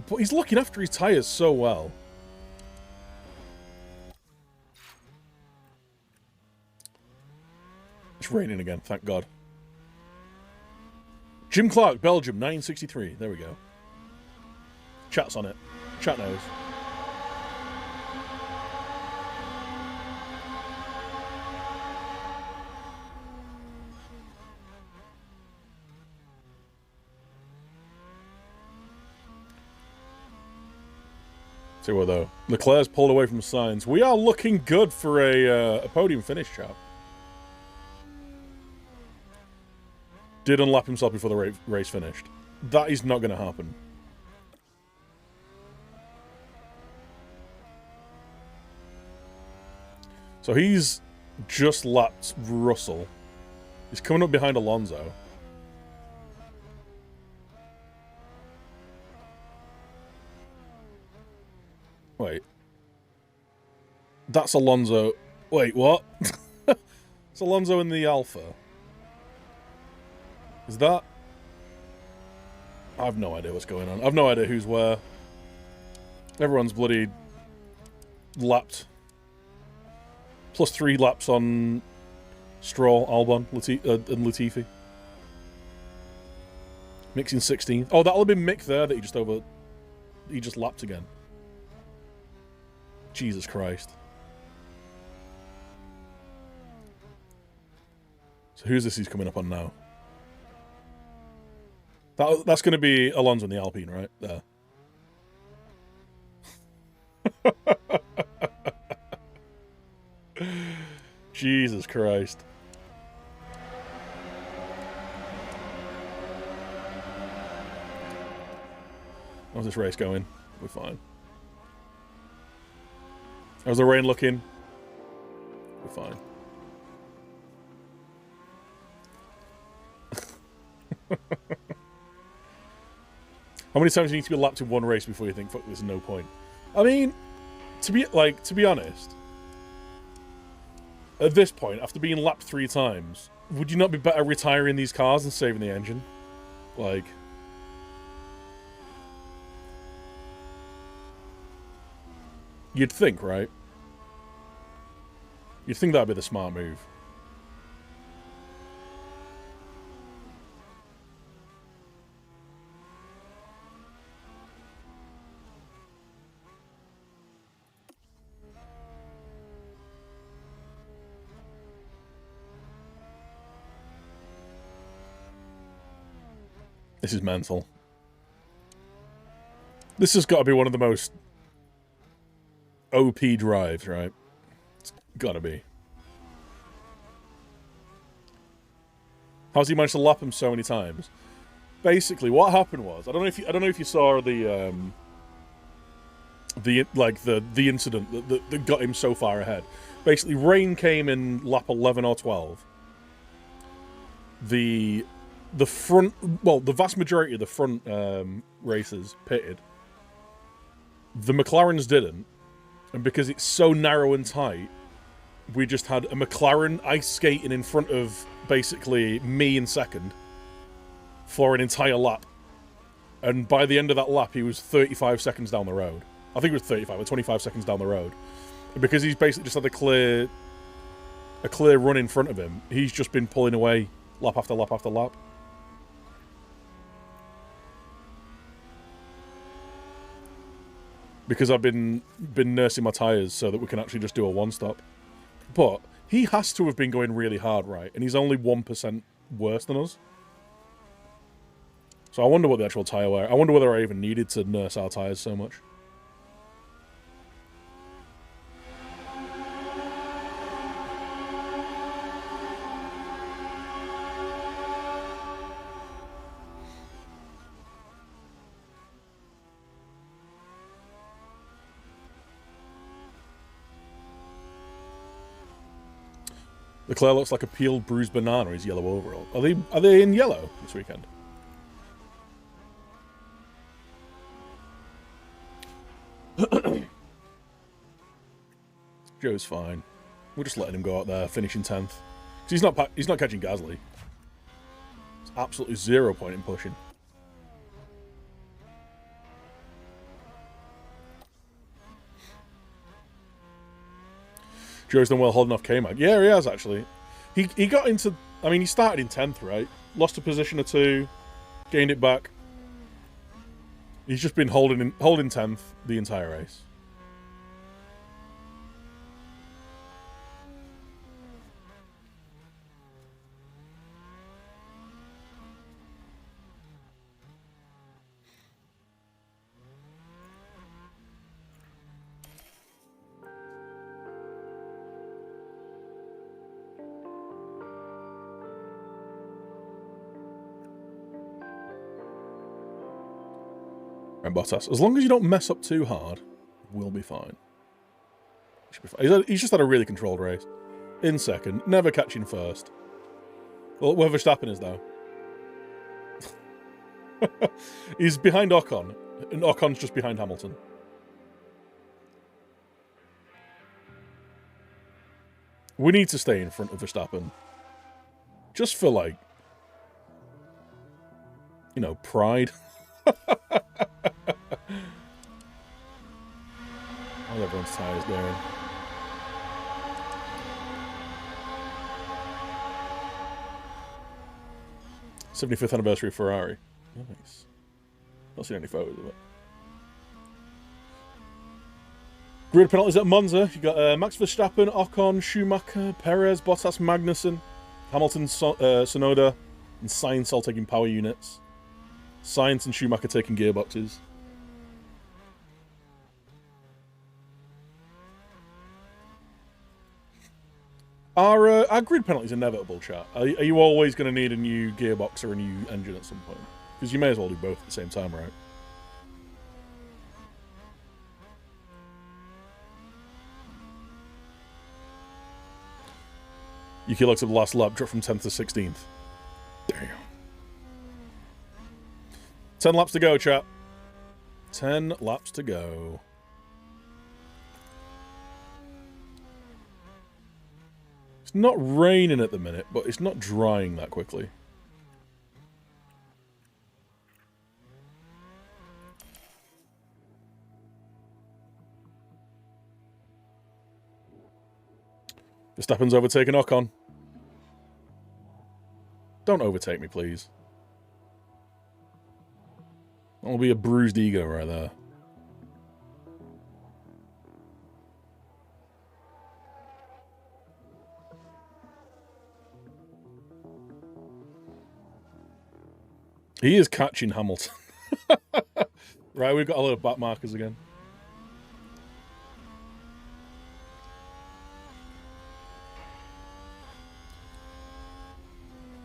But he's looking after his tyres so well. It's raining again, thank God. Jim Clark, Belgium, 963. There we go. Chat's on it. Chat knows. See what though? Leclerc's pulled away from Sainz. We are looking good for a podium finish, chap. Did unlap himself before the race finished. That is not going to happen. So he's just lapped Russell. He's coming up behind Alonso. Wait. That's Alonso. Wait, what? It's Alonso in the Alpha. Is that... I have no idea what's going on. I have no idea who's where. Everyone's bloody lapped. +3 laps on Stroll, Albon, and Latifi. Mick's in 16th. Oh, that'll have been Mick there that he just lapped again. Jesus Christ. So who's this he's coming up on now? That's going to be Alonso in the Alpine, right? There. Jesus Christ. How's this race going? We're fine. How's the rain looking? We're fine. How many times do you need to be lapped in one race before you think, fuck, there's no point? I mean, to be honest, at this point, after being lapped 3 times, would you not be better retiring these cars and saving the engine? Like... You'd think, right? You'd think that'd be the smart move. This is mental. This has got to be one of the most OP drives, right? It's gotta be. How's he managed to lap him so many times? Basically, what happened was, I don't know if you saw the incident that got him so far ahead. Basically, rain came in lap 11 or 12. The front, well, the vast majority of the front racers pitted. The McLarens didn't. And because it's so narrow and tight, we just had a McLaren ice skating in front of basically me in second for an entire lap. And by the end of that lap, he was 35 seconds down the road. I think it was 35 or 25 seconds down the road. And because he's basically just had a clear run in front of him, he's just been pulling away lap after lap after lap. Because I've been nursing my tyres so that we can actually just do a one-stop. But he has to have been going really hard, right? And he's only 1% worse than us. So I wonder what the actual tyre wear. I wonder whether I even needed to nurse our tyres so much. Leclerc looks like a peeled, bruised banana in his yellow overall. Are they in yellow this weekend? Joe's fine. We're just letting him go out there, finishing 10th. He's not catching Gasly. It's absolutely 0 point in pushing. Joe's done well holding off K-Mag. Yeah, he has, actually. He got into... I mean, he started in 10th, right? Lost a position or 2. Gained it back. He's just been holding 10th the entire race. Right, Bottas. As long as you don't mess up too hard, we'll be fine. Should be fine. He's just had a really controlled race. In second, never catching first. Well, where Verstappen is, though. He's behind Ocon, and Ocon's just behind Hamilton. We need to stay in front of Verstappen. Just for, like, you know, pride. How's everyone's tyres doing? '75th anniversary of Ferrari. Nice. Not seen any photos of it. Grid penalties at Monza. You got Max Verstappen, Ocon, Schumacher, Perez, Bottas, Magnussen, Hamilton, Sonoda, and Sainz all taking power units. Sainz and Schumacher taking gearboxes. Are grid penalties inevitable, chat? Are you always going to need a new gearbox or a new engine at some point? Because you may as well do both at the same time, right? Yuki looks at the last lap, dropped from 10th to 16th. Damn. 10 laps to go, chat. 10 laps to go. It's not raining at the minute, but it's not drying that quickly. Verstappen's overtaken Ocon. Don't overtake me, please. That'll be a bruised ego right there. He is catching Hamilton. Right, we've got a lot of back markers again.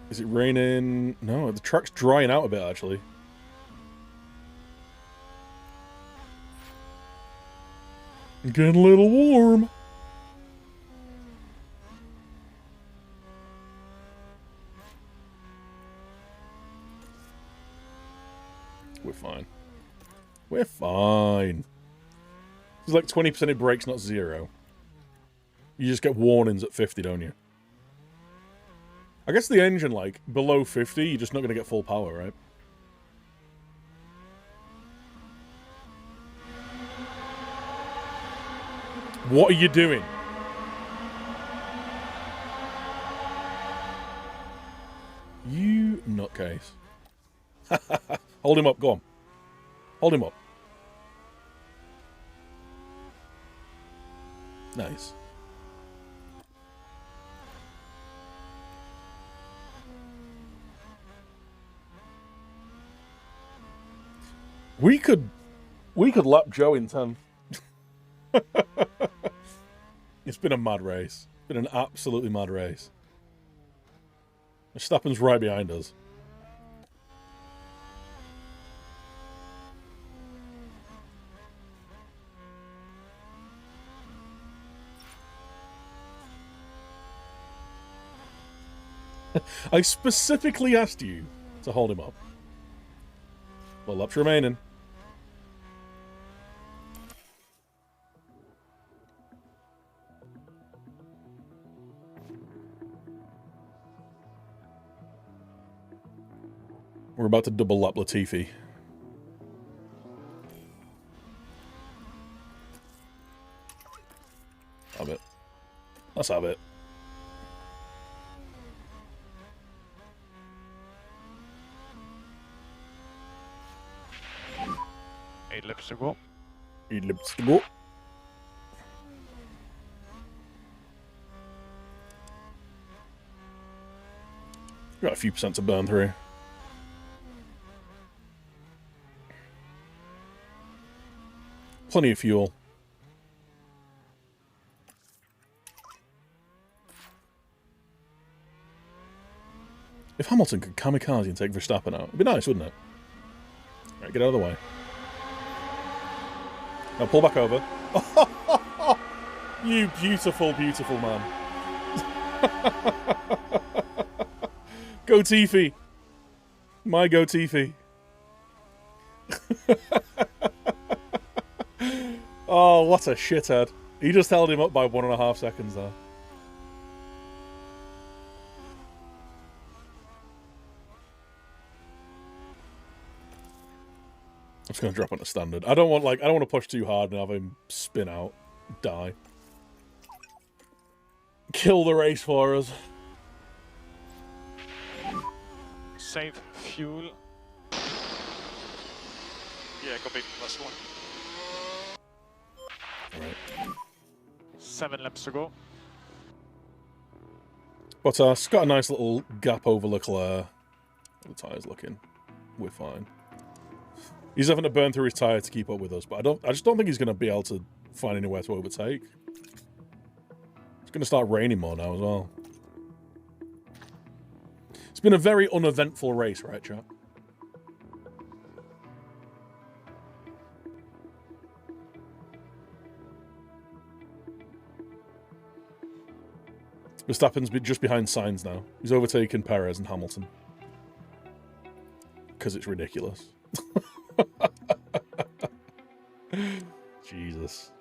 Is it raining? No, the track's drying out a bit, actually. Getting a little warm. We're fine. We're fine. It's like 20% it breaks, not 0. You just get warnings at 50, don't you? I guess the engine, like, below 50, you're just not going to get full power, right? What are you doing? You nutcase. Hold him up, go on. Hold him up. Nice. We could lap Joe in 10. It's been a mad race. It's been an absolutely mad race. Verstappen's right behind us. I specifically asked you to hold him up. Well, laps remaining. We're about to double lap Latifi. Have it. Let's have it. Eight laps to go. 8 laps to go. Got a few percent to burn through. Plenty of fuel. If Hamilton could kamikaze and take Verstappen out, it'd be nice, wouldn't it? Right, get out of the way. Now pull back over. You beautiful, beautiful man. Go Tiffy. My go Tiffy. Oh, what a shithead. He just held him up by 1.5 seconds there. I'm just gonna drop on a standard. I don't want to push too hard and have him spin out, die. Kill the race for us. Save fuel. Yeah, copy. Last one. Alright. 7 laps to go. Bottas got a nice little gap over Leclerc. The tyres looking. We're fine. He's having to burn through his tyre to keep up with us, but I just don't think he's going to be able to find anywhere to overtake. It's going to start raining more now as well. It's been a very uneventful race, right, chat? Verstappen's just behind Sainz now. He's overtaken Perez and Hamilton. Because it's ridiculous. Jesus.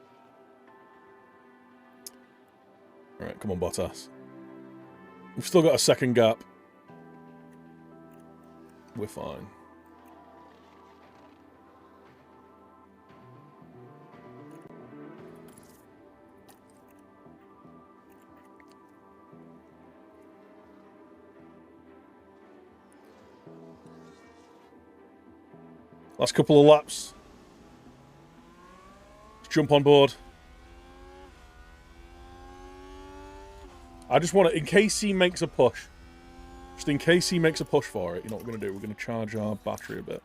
Alright, come on, Bottas. We've still got a second gap. We're fine. Last couple of laps. Let's jump on board. I just want to, in case he makes a push. Just in case he makes a push for it, you know what we're going to do? We're going to charge our battery a bit.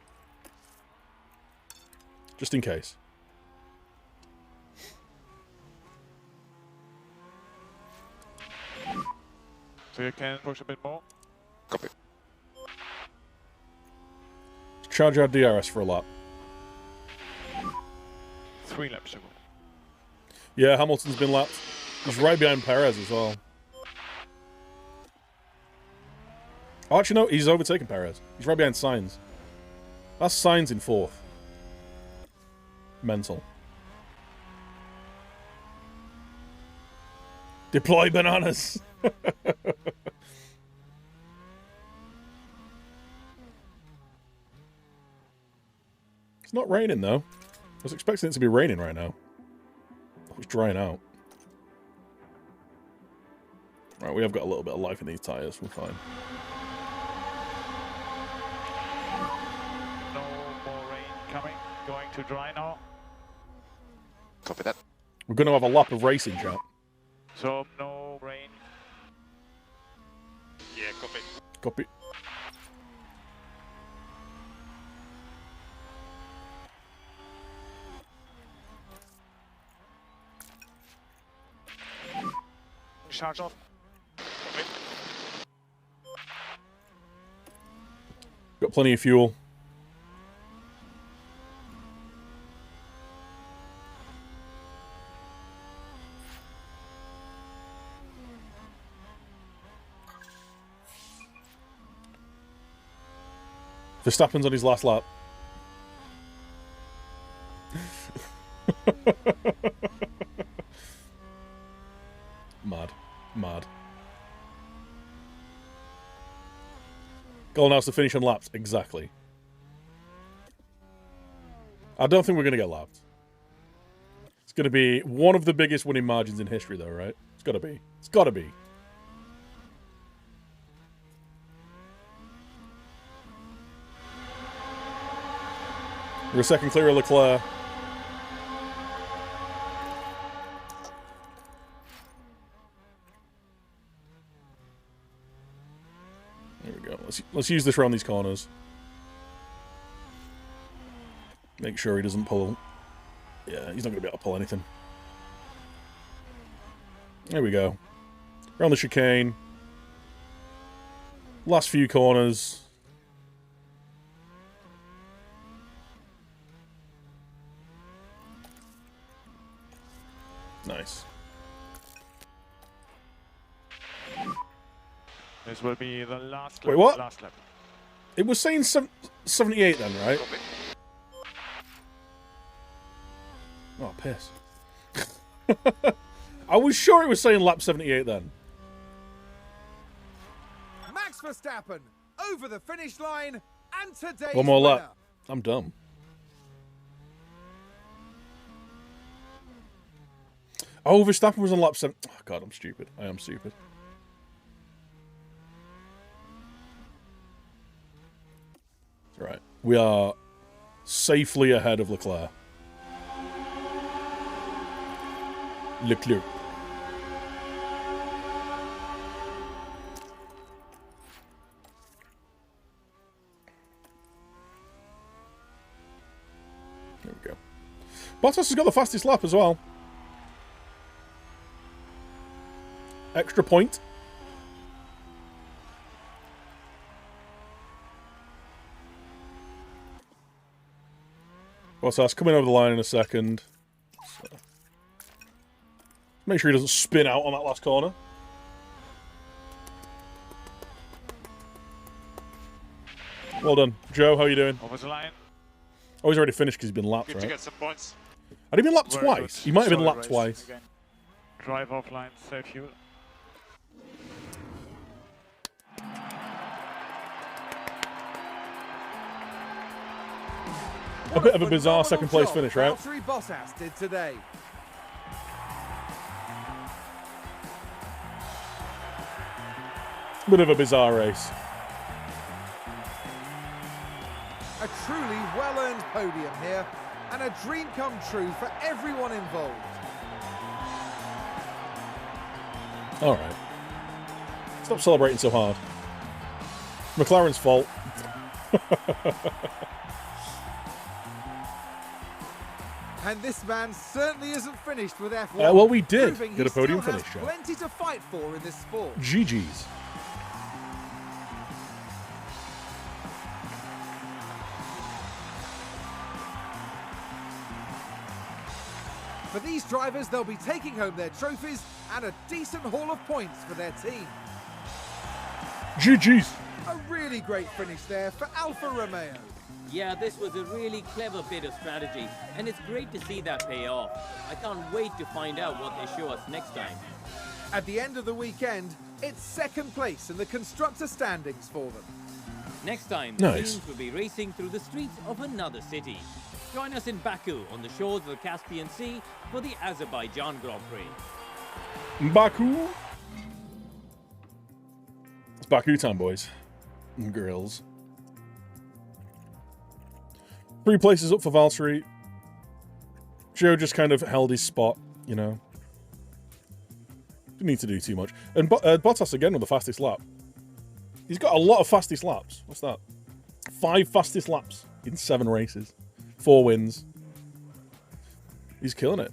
Just in case. So you can push a bit more. Copy. Charge our DRS for a lap. 3 laps to go. Yeah, Hamilton's been lapped. He's right behind Perez as well. Oh, actually, no, he's overtaken Perez. He's right behind Sainz. That's Sainz in 4th. Mental. Deploy bananas! It's not raining, though. I was expecting it to be raining right now. Oh, it's drying out. Right, we have got a little bit of life in these tyres. We're fine. No more rain coming. Going to dry now. Copy that. We're going to have a lap of racing, chat. So no rain. Yeah, copy. Copy. Charge off. Copy. Got plenty of fuel. Verstappen's on his last lap. Mad. Mad. Goal now is to finish on laps. Exactly. I don't think we're going to get lapped. It's going to be one of the biggest winning margins in history, though, right? It's got to be. It's got to be. We're a second clear of Leclerc. There we go. Let's use this around these corners. Make sure he doesn't pull. Yeah, he's not going to be able to pull anything. There we go. Around the chicane. Last few corners. Nice. This will be the last Wait, lap. what? Last lap. It was saying 78 then, right? Copy. Oh, piss. I was sure it was saying lap 78 then. Max Verstappen over the finish line and today's One more winner. lap. I'm dumb. Oh, Verstappen was on lap 7. Oh, God, I'm stupid. I am stupid. Right. We are safely ahead of Leclerc. Leclerc. There we go. Bottas has got the fastest lap as well. Extra point. Bottas coming over the line in a second. So. Make sure he doesn't spin out on that last corner. Well done. Joe, how are you doing? Over the line. Oh, he's already finished because he's been lapped, Good to right? get some points. Had he been lapped Very twice? good. He might have been Solid lapped race twice. again. Drive offline, save fuel. A bit of a bizarre second place finish, right? Valtteri Bottas did today. Bit of a bizarre race. A truly well-earned podium here, and a dream come true for everyone involved. Alright. Stop celebrating so hard. McLaren's fault. And this man certainly isn't finished with F1. Well, we did proving get a he podium still finish, has Joe. plenty to fight for in this sport. GG's. For these drivers, they'll be taking home their trophies and a decent haul of points for their team. GG's. A really great finish there for Alfa Romeo. Yeah, this was a really clever bit of strategy, and it's great to see that pay off. I can't wait to find out what they show us next time. At the end of the weekend, it's second place in the constructor standings for them. Next time, the Nice. teams will be racing through the streets of another city. Join us in Baku on the shores of the Caspian Sea for the Azerbaijan Grand Prix. Baku. It's Baku time, boys and girls. 3 places up for Valtteri. Joe just kind of held his spot, you know. Didn't need to do too much. And Bottas again with the fastest lap. He's got a lot of fastest laps. What's that? 5 fastest laps in 7 races. 4 wins. He's killing it.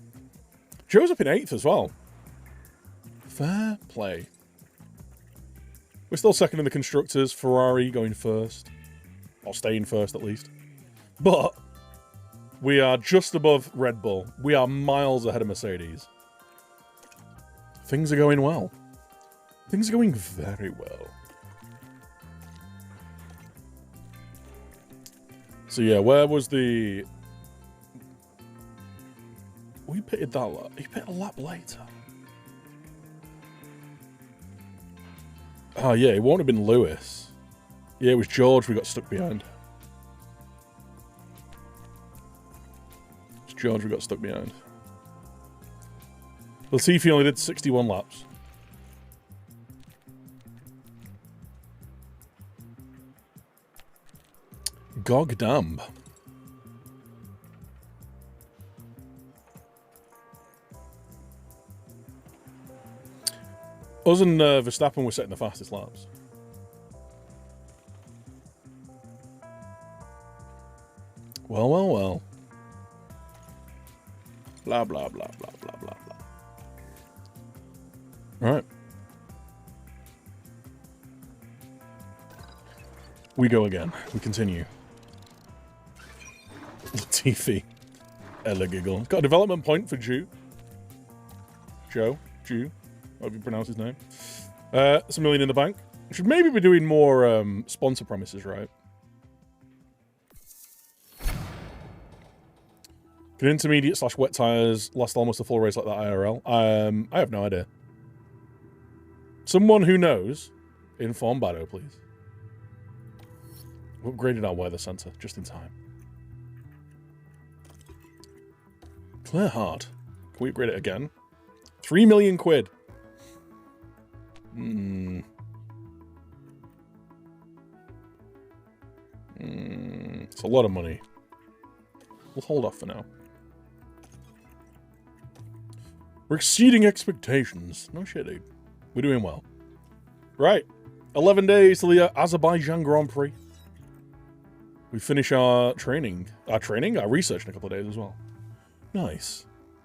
Joe's up in 8th as well. Fair play. We're still second in the constructors. Ferrari going first. Or staying first at least. But we are just above Red Bull. We are miles ahead of Mercedes. Things are going well. Things are going very well. So yeah, where was the... We pitted that lap. He pitted a lap later. Oh yeah, it won't have been Lewis. Yeah, it was George we got stuck behind. It's George we got stuck behind. Latifi only did 61 laps. Gog damn. Us and Verstappen were setting the fastest laps. Well, well, well. Blah, blah, blah, blah, blah, blah, blah. All right. We go again. We continue. Latifi. Ella giggle. Got a development point for Jew. Jew, however you pronounce his name. It's $1 million in the bank. Should maybe be doing more sponsor promises, right? Can intermediate/wet tires last almost a full race like that IRL? I have no idea. Someone who knows, inform Bado, please. We've upgraded our weather center just in time. Clear Heart. Can we upgrade it again? 3 million quid. It's a lot of money. We'll hold off for now. We're exceeding expectations. No shit, dude. We're doing well. Right. 11 days till the Azerbaijan Grand Prix. We finish our training. Our research in a couple of days as well. Nice.